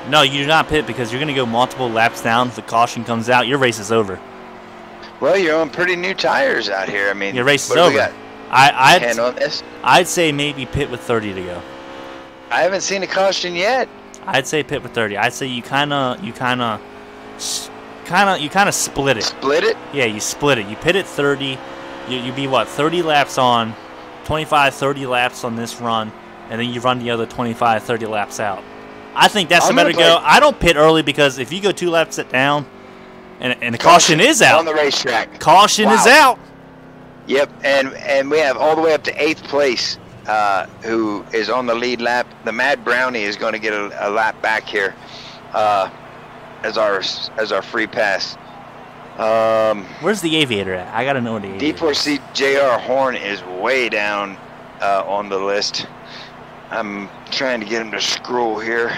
No, you do not pit because you're going to go multiple laps down. If the caution comes out, your race is over. Well, you're on pretty new tires out here. I mean, Your race is what do we over. got? 10 on this? I'd say maybe pit with 30 to go. I haven't seen a caution yet. I'd say pit with 30. I'd say you kind of split it. Split it? Yeah, you split it. You pit at 30. You be what, 30 laps on, 25, 30 laps on this run, and then you run the other 25, 30 laps out. I think that's the better go. I don't pit early because if you go 2 laps down, and the caution is out. On the racetrack. Caution is out. Yep, and we have all the way up to 8th place, who is on the lead lap. The Mad Brownie is going to get a lap back here as our free pass. Where's the Aviator at? I got to know where the Aviator is. D4C JR Horn is way down on the list. I'm trying to get him to scroll here.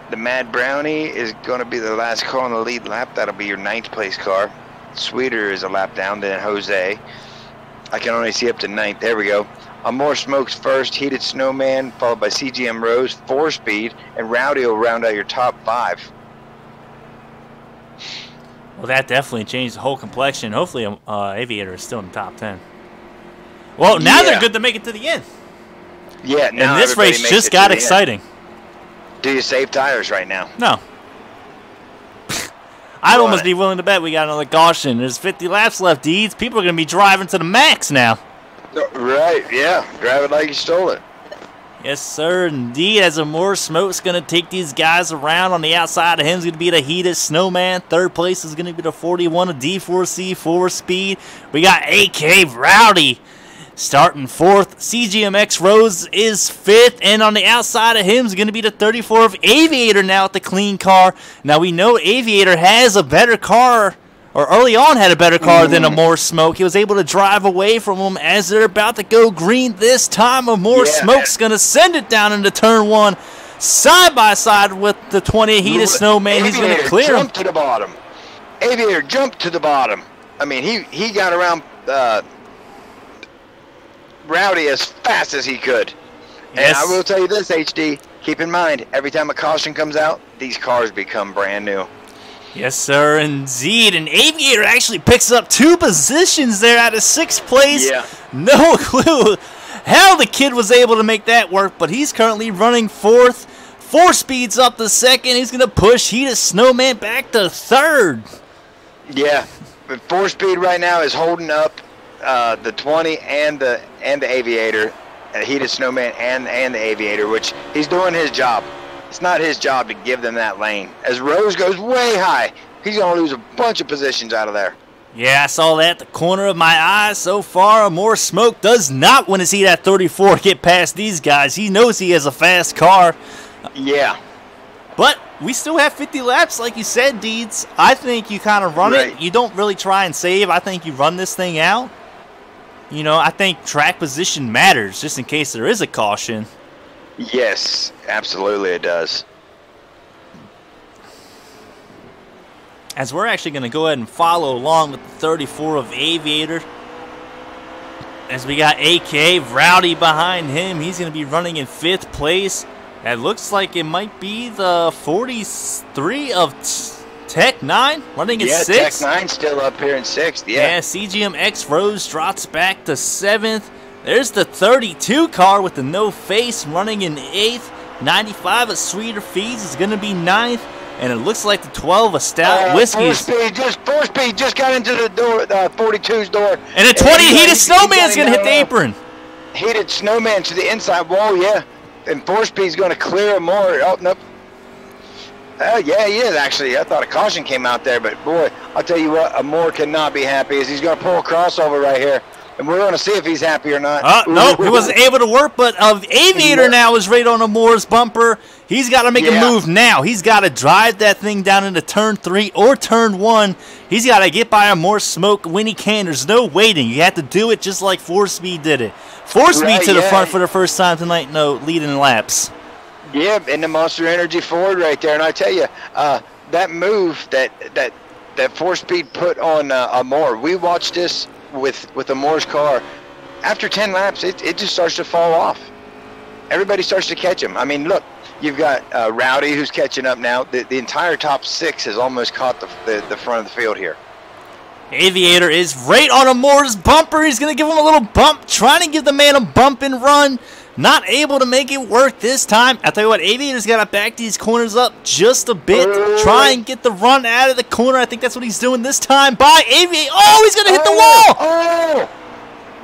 The Mad Brownie is going to be the last car on the lead lap. That'll be your 9th place car. Sweeter is a lap down, then Jose. I can only see up to 9th. There we go. Amore Smokes first, Heated Snowman, followed by CGM Rose, 4-speed, and Rowdy will round out your top 5. Well, that definitely changed the whole complexion. Hopefully, Aviator is still in the top 10. Well, now they're good to make it to the end. Yeah, now and this everybody race makes just it to got the exciting. end. Do you save tires right now? No. I'd almost be willing to bet we got another caution. There's 50 laps left, Deeds. People are going to be driving to the max now. Right, yeah. Drive it like you stole it. Yes, sir, indeed. As Amore Smoke's going to take these guys around. On the outside of him is going to be the Heated Snowman. Third place is going to be the 41 of D4C 4-speed. We got AK Rowdy starting 4th. CGMX Rose is 5th. And on the outside of him is going to be the 34 of Aviator now at the clean car. Now, we know Aviator has a better car, or early on had a better car than Amore Smoke. He was able to drive away from him as they're about to go green this time. Amore Smoke's going to send it down into turn 1, side by side with the 20 Heated Snowman. He's going to clear him. Jump to the bottom. Aviator, jump to the bottom. I mean, he got around Rowdy as fast as he could. Yes. And I will tell you this, HD, keep in mind, every time a caution comes out, these cars become brand new. Yes, sir, indeed. And Aviator actually picks up 2 positions there out of 6th place. Yeah. No clue how the kid was able to make that work, but he's currently running 4th. 4 Speed's up to 2nd. He's going to push Heated Snowman back to 3rd. Yeah, but 4 Speed right now is holding up the 20 and the Aviator, Heated Snowman and the Aviator, which he's doing his job. It's not his job to give them that lane. As Rose goes way high, he's going to lose a bunch of positions out of there. Yeah, I saw that at the corner of my eye so far. More Smoke does not want to see that 34 get past these guys. He knows he has a fast car. Yeah. But we still have 50 laps, like you said, Deeds. I think you kind of run it. You don't really try and save. I think you run this thing out. You know, I think track position matters, just in case there is a caution. Yes, absolutely it does. As we're actually going to go ahead and follow along with the 34 of Aviator. As we got AK, Rowdy behind him. He's going to be running in 5th place. That looks like it might be the 43 of Tech 9 running in 6th. Yeah, Tech 9 still up here in 6th, yeah. CGM X Rose drops back to 7th. There's the 32 car with the no face running in 8th. 95 of Sweeter Feeds is going to be 9th. And it looks like the 12 of Stout Whiskey's. 4 Speed just got into the door, 42's door. And the 20 Heated Snowman's going to hit the apron. Heated Snowman to the inside wall, yeah. And 4 Speed's going to clear him more. Oh, nope. Yeah, he is actually. I thought a caution came out there, but boy, I'll tell you what, Amore cannot be happy as he's going to pull a crossover right here. And we're going to see if he's happy or not. Nope, he wasn't able to work, but Aviator now is right on Amore's bumper. He's got to make a move now. He's got to drive that thing down into turn 3 or turn 1. He's got to get by Amore Smoke when he can. There's no waiting. You have to do it just like 4 Speed did it. 4 Speed to the front for the first time tonight, no leading laps. Yeah, and the Monster Energy Ford right there. And I tell you, that move that 4 Speed put on Amore, we watched this with Amore's car. After 10 laps, it just starts to fall off. Everybody starts to catch him. I mean, look, you've got Rowdy who's catching up now. The entire top 6 has almost caught the front of the field here. Aviator is right on Amore's bumper. He's going to give him a little bump, trying to give the man a bump and run. Not able to make it work this time. I'll tell you what, Aviator's got to back these corners up just a bit. Try and get the run out of the corner. I think that's what he's doing this time by Aviator. Oh, he's going to hit the wall. Oh,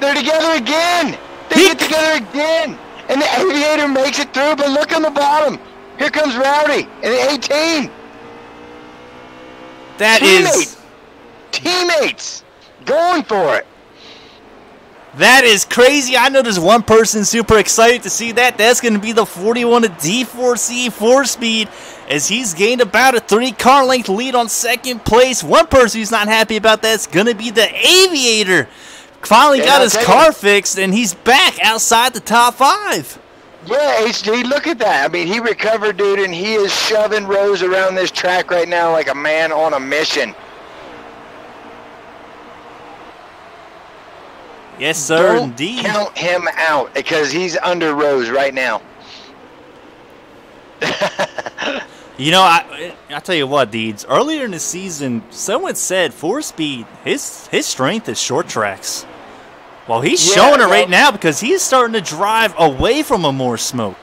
they're together again. They get together again. And the Aviator makes it through, but look on the bottom. Here comes Rowdy in the 18. Teammates going for it. That is crazy. I know there's one person super excited to see that. That's going to be the 41 of D4C 4 Speed as he's gained about a 3-car length lead on 2nd place. One person who's not happy about that's going to be the Aviator. Finally got his car fixed, and he's back outside the top 5. Yeah, HD, look at that. I mean, he recovered, dude, and he is shoving Rose around this track right now like a man on a mission. Yes, sir, Don't indeed. Count him out because he's under Rose right now. You know, I tell you what, Deeds. Earlier in the season, someone said 4 Speed, his strength is short tracks. Well, he's showing it right now because he's starting to drive away from Amore Smoke.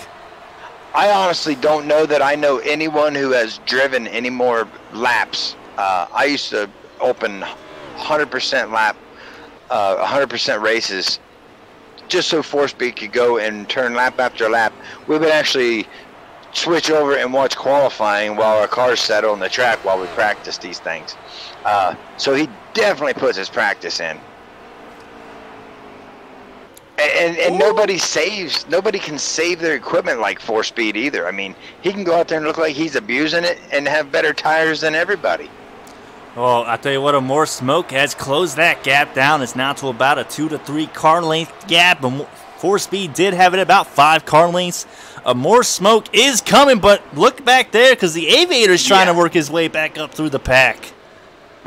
I honestly don't know that I know anyone who has driven any more laps. I used to open 100% lap, 100% races, just so 4 Speed could go and turn lap after lap. We would actually switch over and watch qualifying while our cars settle on the track while we practice these things. So he definitely puts his practice in. And nobody can save their equipment like 4 Speed either. I mean, he can go out there and look like he's abusing it and have better tires than everybody. Well, I tell you what, Amore Smoke has closed that gap down. It's now to about a 2 to 3 car length gap. 4 Speed did have it about 5 car lengths. Amore Smoke is coming, but look back there because the Aviator is trying to work his way back up through the pack.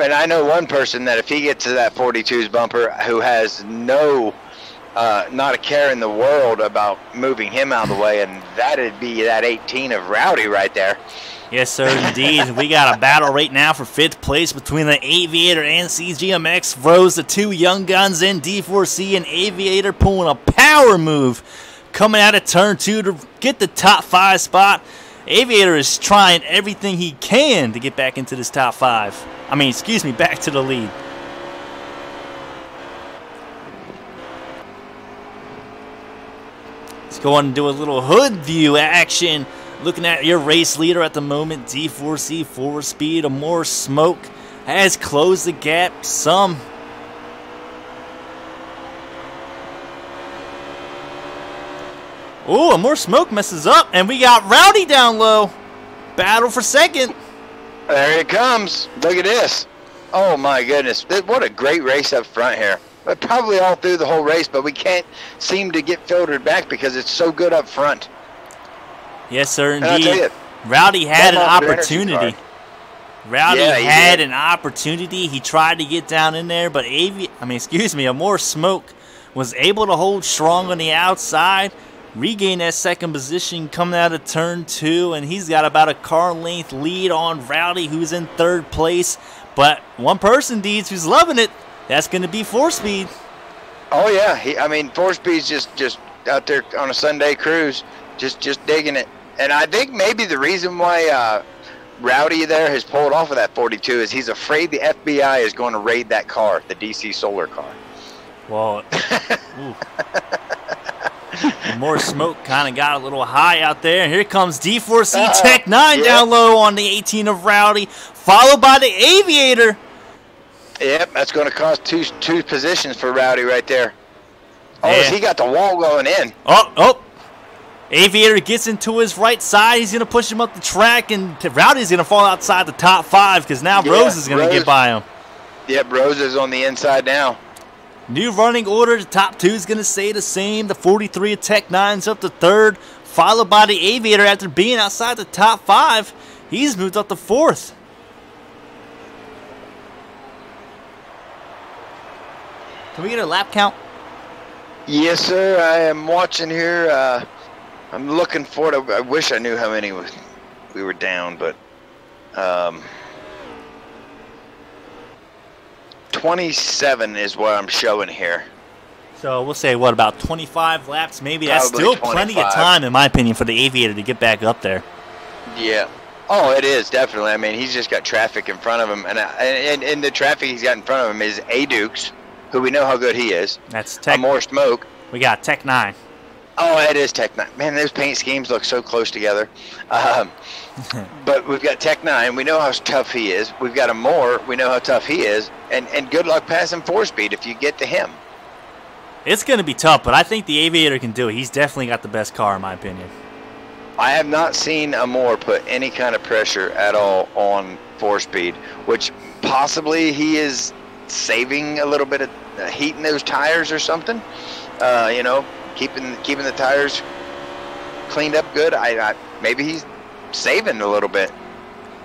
But I know one person that if he gets to that 42's bumper who has no, not a care in the world about moving him out of the way, and that'd be that 18 of Rowdy right there. Yes, sir, indeed. We got a battle right now for 5th place between the Aviator and CGMX. Rose, the two young guns in D4C, and Aviator pulling a power move coming out of turn 2 to get the top 5 spot. Aviator is trying everything he can to get back into this top 5. I mean, excuse me, back to the lead. Let's go on and do a little hood view action. Looking at your race leader at the moment, D4C 4Speed. A more smoke has closed the gap some. Oh, a more smoke messes up, and we got Rowdy down low. Battle for second. There it comes. Look at this. Oh my goodness. What a great race up front here. But probably all through the whole race, but we can't seem to get filtered back because it's so good up front. Yes, sir, And I'll tell indeed. you, Rowdy had an off your energy opportunity. card. Rowdy Yeah, he had did. an opportunity. He tried to get down in there, but a more smoke was able to hold strong on the outside, regain that second position coming out of turn 2, and he's got about a car length lead on Rowdy, who's in 3rd place. But one person, Deeds, who's loving it, that's going to be 4Speed. Oh yeah, 4Speed's just out there on a Sunday cruise, just digging it. And I think maybe the reason why Rowdy there has pulled off of that 42 is he's afraid the FBI is going to raid that car, the DC Solar car. Well, more smoke kind of got a little high out there. And here comes D4C Tech 9 down low on the 18 of Rowdy, followed by the Aviator. Yep, that's going to cost two positions for Rowdy right there. Oh, Yeah. he got the wall going in. Oh. Aviator gets into his right side. He's going to push him up the track, and Rowdy's going to fall outside the top 5 because now Yeah, Rose is going to get by him. Yep, Rose is on the inside now. New running order. The top 2 is going to stay the same. The 43 of Tech 9's up to 3rd, followed by the Aviator after being outside the top 5. He's moved up to 4th. Can we get a lap count? Yes, sir. I am watching here. I'm looking for it. I wish I knew how many we were down, but 27 is what I'm showing here. So we'll say, what, about 25 laps maybe? That's Probably still plenty of 25. time, in my opinion, for the Aviator to get back up there. Yeah. Oh, it is, definitely. I mean, he's just got traffic in front of him. And the traffic he's got in front of him is A. Dukes, who we know how good he is. That's Tech. More smoke. We got Tech 9. Oh, it is Tech 9. Man, those paint schemes look so close together. But we've got Tech 9. We know how tough he is. We've got Amore. We know how tough he is. And good luck passing 4Speed if you get to him. It's going to be tough, but I think the Aviator can do it. He's definitely got the best car, in my opinion. I have not seen Amore put any kind of pressure at all on 4Speed, which possibly he is saving a little bit of heat in those tires or something. Keeping the tires cleaned up good. Maybe he's saving a little bit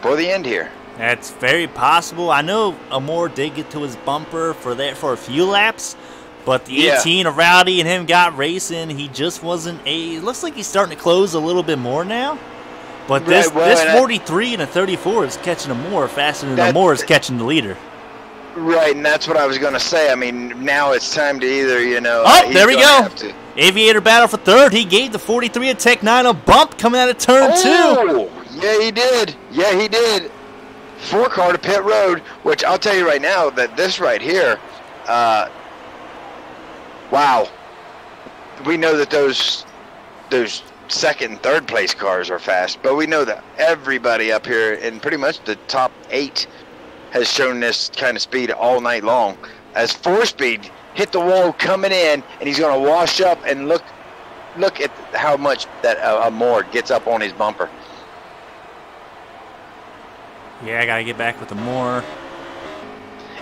for the end here. That's very possible. I know Amore did get to his bumper for a few laps, but the 18 of Rowdy and him got racing. He just wasn't it looks like he's starting to close a little bit more now. But this 43 and a 34 is catching Amore faster than Amore is catching the leader. Right, and that's what I was going to say. I mean, now it's time to either, Oh, there we go. Aviator battle for 3rd. He gave the 43 of Tech 9 a bump coming out of turn 2. Yeah, he did. Yeah, he did. 4-car to pit road, which I'll tell you right now that this right here, wow. We know that those 2nd and 3rd place cars are fast, but we know that everybody up here in pretty much the top 8 has shown this kind of speed all night long. As 4Speed hit the wall coming in, and he's going to wash up and look at how much that Amore gets up on his bumper. Yeah, I got to get back with Amore.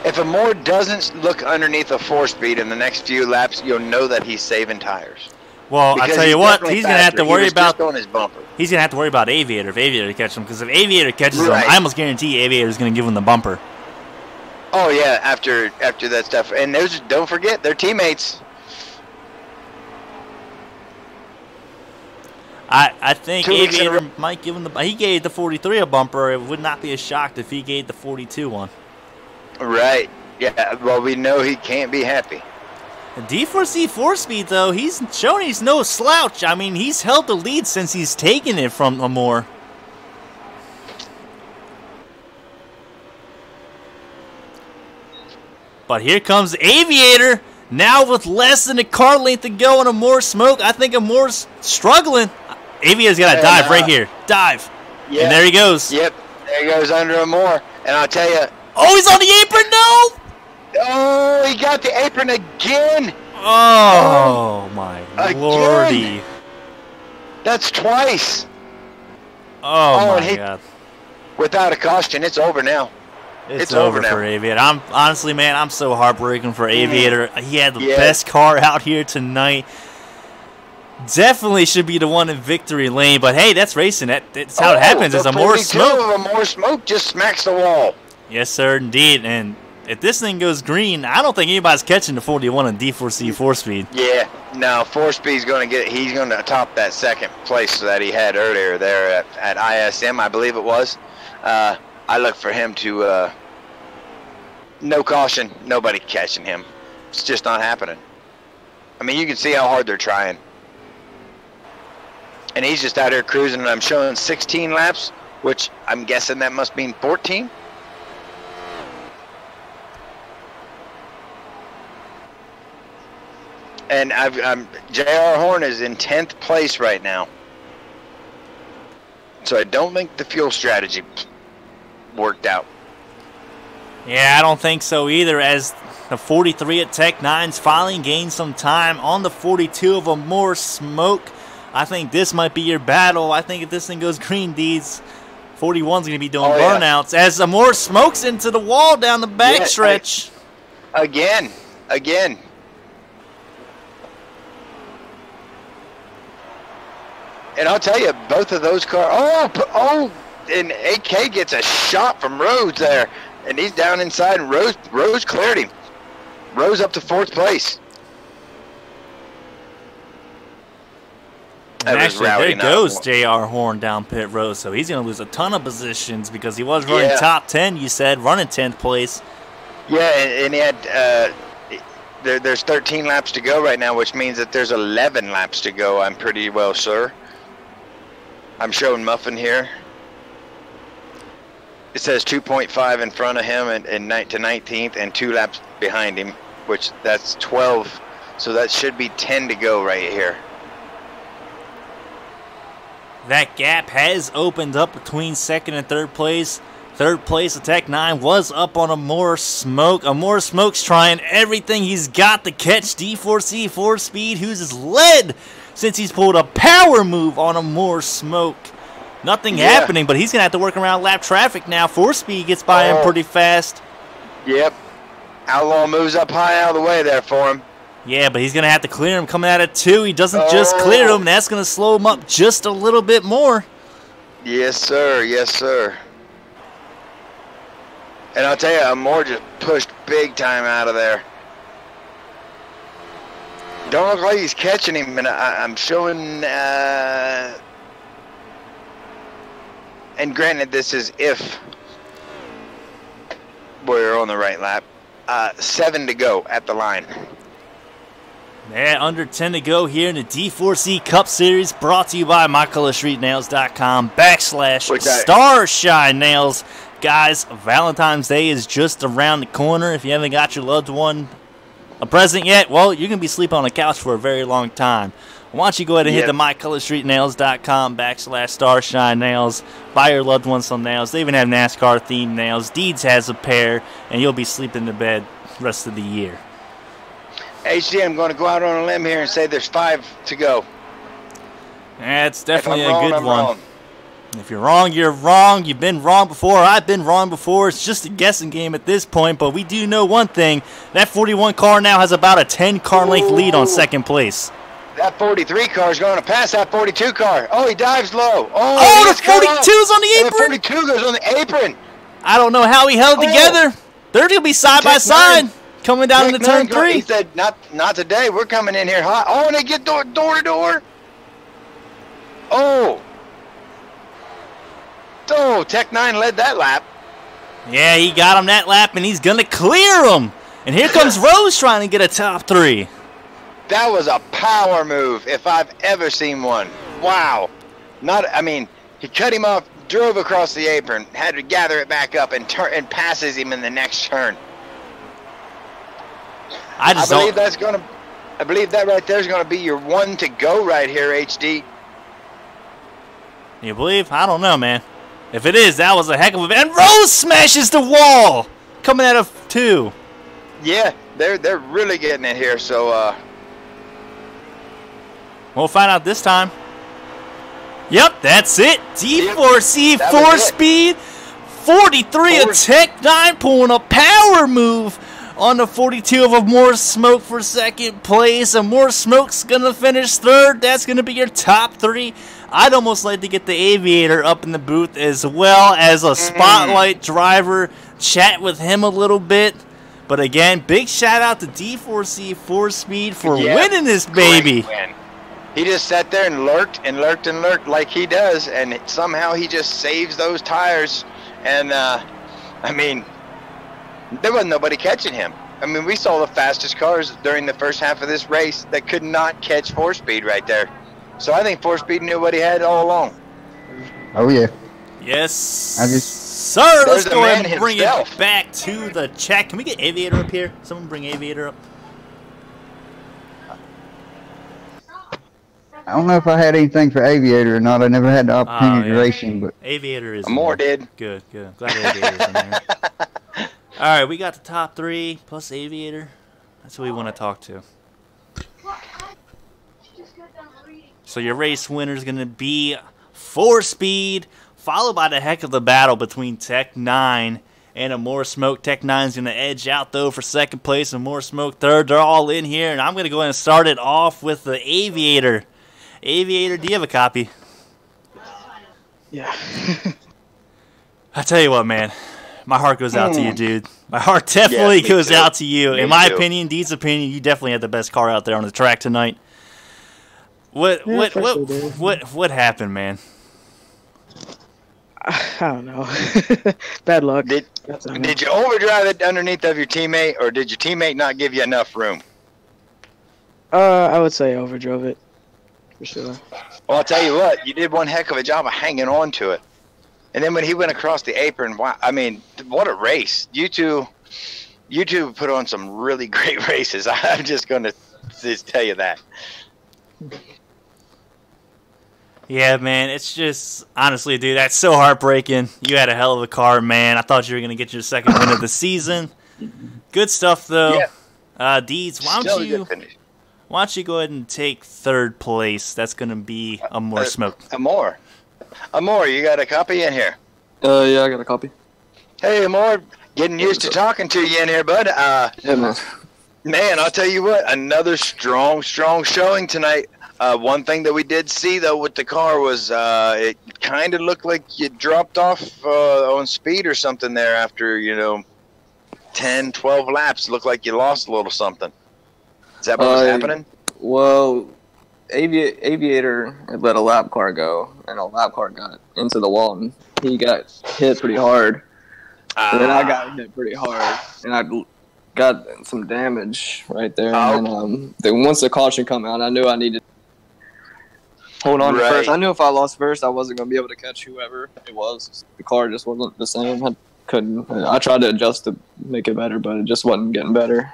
If Amore doesn't look underneath a 4Speed in the next few laps, you'll know that he's saving tires. Well, I tell you what, he's going to have to worry about on his bumper. He's going to have to worry about Aviator if Aviator catches him, because if Aviator catches him, I almost guarantee Aviator's going to give him the bumper. Oh yeah, after that stuff, and those, don't forget, they're teammates. I think Aviator might give him he gave the 43 a bumper. It would not be a shock if he gave the 42 one. Right. Yeah. Well, we know he can't be happy. The D4C 4-speed though, he's shown he's no slouch. I mean, he's held the lead since he's taken it from Amore. But here comes Aviator. Now with less than a car length to go and Amore smoke, I think Amore's struggling. Aviator's got to dive right here. Dive. Yeah. And there he goes. Yep. There he goes under Amore. And I'll tell you. Oh, he's on the apron. No. Oh, he got the apron again. Oh, my lordy. That's twice. Oh, my God. Without a caution, it's over now. It's over now for Aviator. Honestly, man, I'm so heartbroken for Aviator. He had the best car out here tonight. Definitely should be the one in victory lane, but hey, that's racing. That's how it happens. It's Amore smoke. Amore smoke just smacks the wall. Yes, sir, indeed. And if this thing goes green, I don't think anybody's catching the 41 in D4C 4-speed. Yeah, no, 4-speed's going to he's going to top that second place that he had earlier there at ISM, I believe it was. I look for him to, no caution, nobody catching him. It's just not happening. I mean, you can see how hard they're trying. And he's just out here cruising, and I'm showing 16 laps, which I'm guessing that must mean 14. And J.R. Horn is in 10th place right now. So I don't think the fuel strategy worked out. Yeah, I don't think so either, as the 43 at Tech 9's finally gained some time on the 42 of Amore smoke. I think this might be your battle. I think if this thing goes green, Deeds, 41's going to be doing burnouts as Amore smokes into the wall down the backstretch. Again. And I'll tell you, both of those cars. And AK gets a shot from Rose there, and he's down inside, and Rose cleared him. Rose up to 4th place. And actually, there goes J.R. Horn down pit road, so he's going to lose a ton of positions because he was running top 10, you said, running 10th place. Yeah, and he had there's 13 laps to go right now, which means that there's 11 laps to go, I'm pretty well sure. I'm showing Muffin here. It says 2.5 in front of him and to 19th and 2 laps behind him, which that's 12. So that should be 10 to go right here. That gap has opened up between 2nd and 3rd place. 3rd place, Tech 9 was up on Amore Smoke. Amore Smoke's trying everything he's got to catch D4C 4-speed, who's led since he's pulled a power move on Amore Smoke. Nothing happening, but he's going to have to work around lap traffic now. 4-speed gets by him pretty fast. Yep. Outlaw moves up high out of the way there for him. Yeah, but he's going to have to clear him coming out of 2. He doesn't just clear him. That's going to slow him up just a little bit more. Yes, sir. Yes, sir. And I'll tell you, Amore just pushed big time out of there. Don't look like he's catching him, and I'm showing... and granted, this is if we're on the right lap. 7 to go at the line. Yeah, under 10 to go here in the D4C Cup Series, brought to you by mycolorstreetnails.com/Starshine Nails. Guys, Valentine's Day is just around the corner. If you haven't got your loved one a present yet, well, you're going to be sleeping on the couch for a very long time. Why don't you go ahead and hit the mycolorstreetnails.com/Starshine Nails. Buy your loved ones some nails. They even have NASCAR-themed nails. Deeds has a pair, and you'll be sleeping in bed the rest of the year. HC, I'm going to go out on a limb here and say there's 5 to go. Yeah, it's definitely a good one. Wrong. If you're wrong, you're wrong. You've been wrong before. I've been wrong before. It's just a guessing game at this point, but we do know one thing. That 41 car now has about a 10-car length lead on 2nd place. That 43 car is going to pass that 42 car. Oh, he dives low. Oh, the 42's on the apron. The 42 goes on the apron. I don't know how he held together. They're going to be side by side coming down into turn 3. He said, not today. We're coming in here hot. Oh, and they get door to door. Oh, Tech 9 led that lap. Yeah, he got him that lap, and he's going to clear him. And here comes Rose trying to get a top 3. That was a power move if I've ever seen one. Wow. He cut him off, drove across the apron, had to gather it back up, and passes him in the next turn. I believe that right there is going to be your one to go right here, HD. You believe? I don't know, man. If it is, that was a heck of a... And Rose smashes the wall! Coming out of 2. Yeah, they're really getting it here, so... We'll find out this time. Yep, that's it. D4C 4-speed. 43 of Tech 9 pulling a power move on the 42 of a More Smoke for second place. And More Smoke's going to finish third. That's going to be your top 3. I'd almost like to get the Aviator up in the booth as well as a spotlight driver. Chat with him a little bit. But again, big shout out to D4C 4-speed for winning this baby. He just sat there and lurked and lurked and lurked like he does, and somehow he just saves those tires. And, there wasn't nobody catching him. We saw the fastest cars during the first half of this race that could not catch 4-speed right there. So I think 4-speed knew what he had all along. Oh, yeah. Yes, sir. Let's go ahead and bring it back to the chat. Can we get Aviator up here? Someone bring Aviator up. I don't know if I had anything for Aviator or not. I never had the opportunity to race him, but Aviator is more did. Good. Glad Aviator's in there. All right, we got the top 3 plus Aviator. That's who we want to talk to. So your race winner is going to be 4-speed, followed by the heck of the battle between Tech 9 and a More Smoke. Tech 9's going to edge out, though, for second place, and More Smoke third. They're all in here, and I'm going to go ahead and start it off with the Aviator. Aviator, do you have a copy? Yeah. I tell you what, man. My heart goes out to you, dude. My heart definitely goes out to you. In my opinion, Dee's opinion, you definitely had the best car out there on the track tonight. What happened, man? I don't know. Bad luck. Did you overdrive it underneath of your teammate, or did your teammate not give you enough room? I would say overdrove it. For sure. Well, I'll tell you what, you did one heck of a job of hanging on to it. And then when he went across the apron, wow, what a race. You two put on some really great races. I'm just going to tell you that. Yeah, man, it's just, honestly, dude, that's so heartbreaking. You had a hell of a car, man. I thought you were going to get your second win of the season. Good stuff, though. Yeah. Deeds, why don't you go ahead and take third place? That's going to be a More Smoke. Amor, you got a copy in here? Yeah, I got a copy. Hey, Amor, getting used to talking to you in here, bud. Yeah, man. Man, I'll tell you what, another strong showing tonight. One thing that we did see, though, with the car was it kind of looked like you dropped off on speed or something there after, 10, 12 laps. Looked like you lost a little something. Is that what was happening? Well, Aviator let a lap car go, and a lap car got into the wall, and he got hit pretty hard. And then I got hit pretty hard, and I got some damage right there. And then once the caution come out, I knew I needed to hold on to first. I knew if I lost first, I wasn't going to be able to catch whoever it was. The car just wasn't the same. I tried to adjust to make it better, but it just wasn't getting better.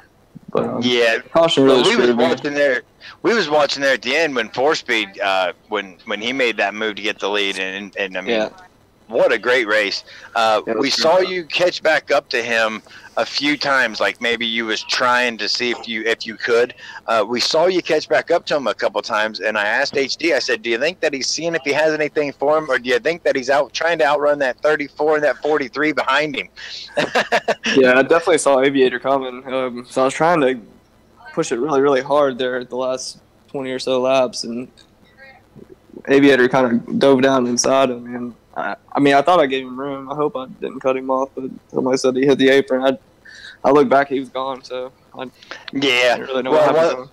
But caution really screwed me. We was watching there at the end when 4-speed when he made that move to get the lead, and I mean, what a great race. We saw you catch back up to him a few times, like maybe you was trying to see if you could. We saw you catch back up to him a couple times, and I asked HD, I said, do you think that he's seeing if he has anything for him, or do you think that he's trying to outrun that 34 and that 43 behind him? Yeah, I definitely saw Aviator coming. So I was trying to push it really, really hard there at the last 20 or so laps, and Aviator kind of dove down inside him, and I thought I gave him room. I hope I didn't cut him off, but somebody said he hit the apron. I look back, he was gone, so I didn't really know what happened.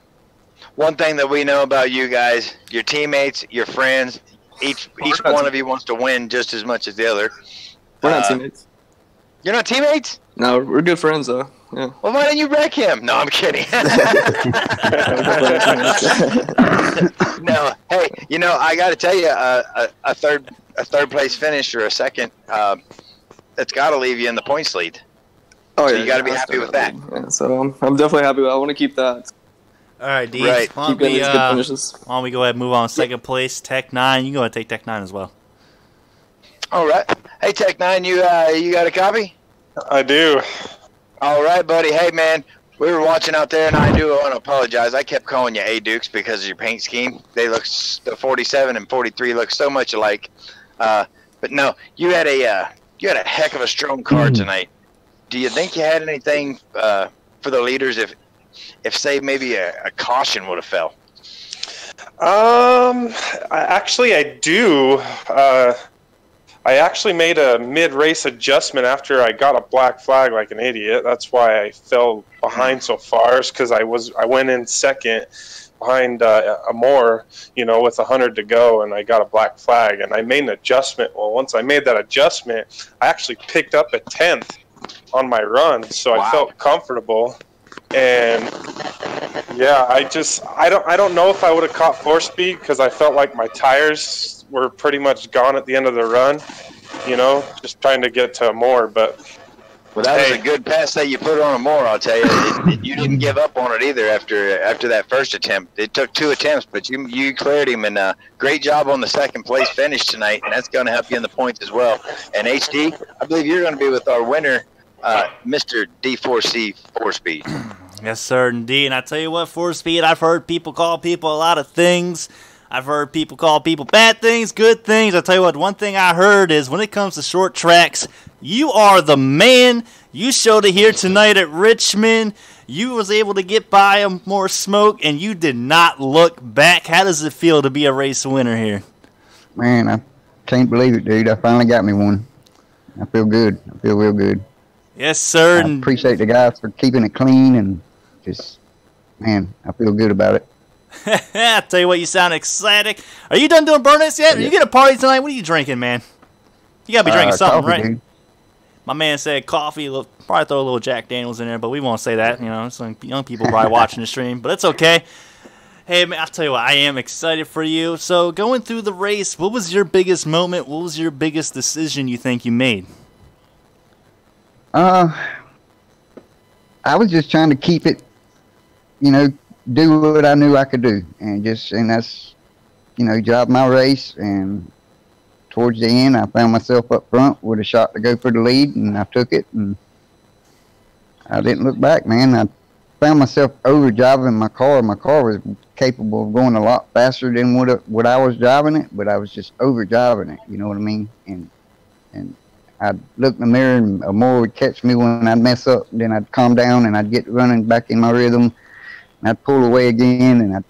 One thing that we know about you guys, your teammates, your friends, each one of you wants to win just as much as the other. We're not teammates. You're not teammates? No, we're good friends, though. Yeah. Well, why didn't you wreck him? No, I'm kidding. No, hey, you know, I got to tell you, a third place finish or a second, it's got to leave you in the points lead. Oh, so yeah, you got to be happy with that. Yeah, so I'm definitely happy with that. I want to keep that. All right, D. Right. Why don't we go ahead and move on? Second place, Tech 9. You can go ahead and take Tech 9 as well. All right. Hey, Tech 9, you got a copy? I do. All right, buddy. Hey, man, we were watching out there, and I do want to apologize. I kept calling you A-Dukes because of your paint scheme. They look, the 47 and 43 look so much alike. But no, you had a heck of a strong card tonight. Do you think you had anything for the leaders if say maybe a caution would have fell? I do. I actually made a mid-race adjustment after I got a black flag like an idiot. That's why I fell behind so far, because I went in second behind Amore, with 100 to go, and I got a black flag, and I made an adjustment. Well, once I made that adjustment, I actually picked up a 10th on my run, so I felt comfortable. And yeah, I don't know if I would have caught 4-speed, because I felt like my tires were pretty much gone at the end of the run, just trying to get to Amore. But that was a good pass that you put on Amore, I'll tell you. You didn't give up on it either after that first attempt. It took 2 attempts, but you cleared him, and great job on the second place finish tonight, and that's going to help you in the points as well. And HD, I believe you're going to be with our winner, Mr. D4C 4-speed. Yes, sir, indeed. And I tell you what, 4-speed, I've heard people call people a lot of things. I've heard people call people bad things, good things. I tell you what, one thing I heard is when it comes to short tracks, you are the man. You showed it here tonight at Richmond. You was able to get by more smoke, and you did not look back. How does it feel to be a race winner here? Man, I can't believe it, dude. I finally got me one. I feel good. I feel real good. Yes, sir. I appreciate the guys for keeping it clean, and just, man, I feel good about it. I tell you what, you sound ecstatic. Are you done doing burnouts yet? Are you gonna party tonight? What are you drinking, man? You gotta be drinking something, coffee, right? Dude. My man said coffee. Probably throw a little Jack Daniels in there, but we won't say that. Some young people probably watching the stream, but it's okay. Hey, man, I'll tell you what, I am excited for you. So, going through the race, what was your biggest moment? What was your biggest decision you think you made? I was just trying to keep it, do what I knew I could do, and that's, drive my race. And towards the end, I found myself up front with a shot to go for the lead, and I took it, and I didn't look back, man. I found myself over driving my car. My car was capable of going a lot faster than what I was driving it, but I was just over driving it. You know what I mean? And I'd look in the mirror, and Amore would catch me when I'd mess up. Then I'd calm down, and I'd get running back in my rhythm. And I'd pull away again, and I'd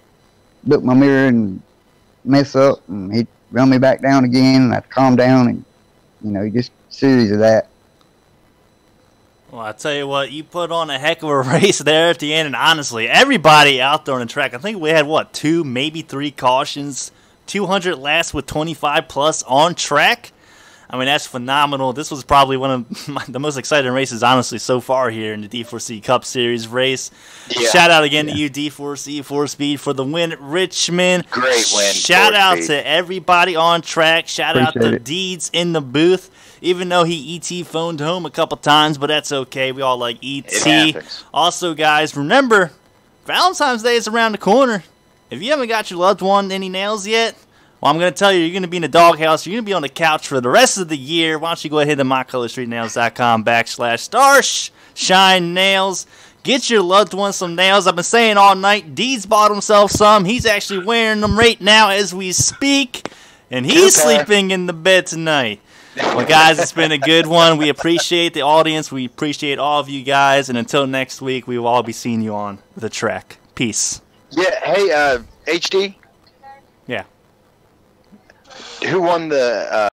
look in my mirror and mess up, and he'd run me back down again, and I'd calm down, and, just a series of that. Well, I tell you what, you put on a heck of a race there at the end, and honestly, everybody out there on the track, I think we had, 2, maybe 3 cautions, 200 laps with 25 plus on track. I mean, that's phenomenal. This was probably one of the most exciting races, honestly, so far here in the D4C Cup Series race. Yeah. Shout out again to you, D4C 4-speed, for the win at Richmond. Great win. Shout out to everybody on track. Shout out to Deeds in the booth, even though he ET phoned home a couple times, but that's okay. We all like ET. Also, guys, remember, Valentine's Day is around the corner. If you haven't got your loved one any nails yet, well, I'm going to tell you, you're going to be in the doghouse. You're going to be on the couch for the rest of the year. Why don't you go ahead to mycolorstreetnails.com/starshine nails. Get your loved one some nails. I've been saying all night, Deeds bought himself some. He's actually wearing them right now as we speak. And he's sleeping in the bed tonight. Well, guys, it's been a good one. We appreciate the audience. We appreciate all of you guys. And until next week, we will all be seeing you on the track. Peace. Yeah, hey, HD? Yeah. Who won the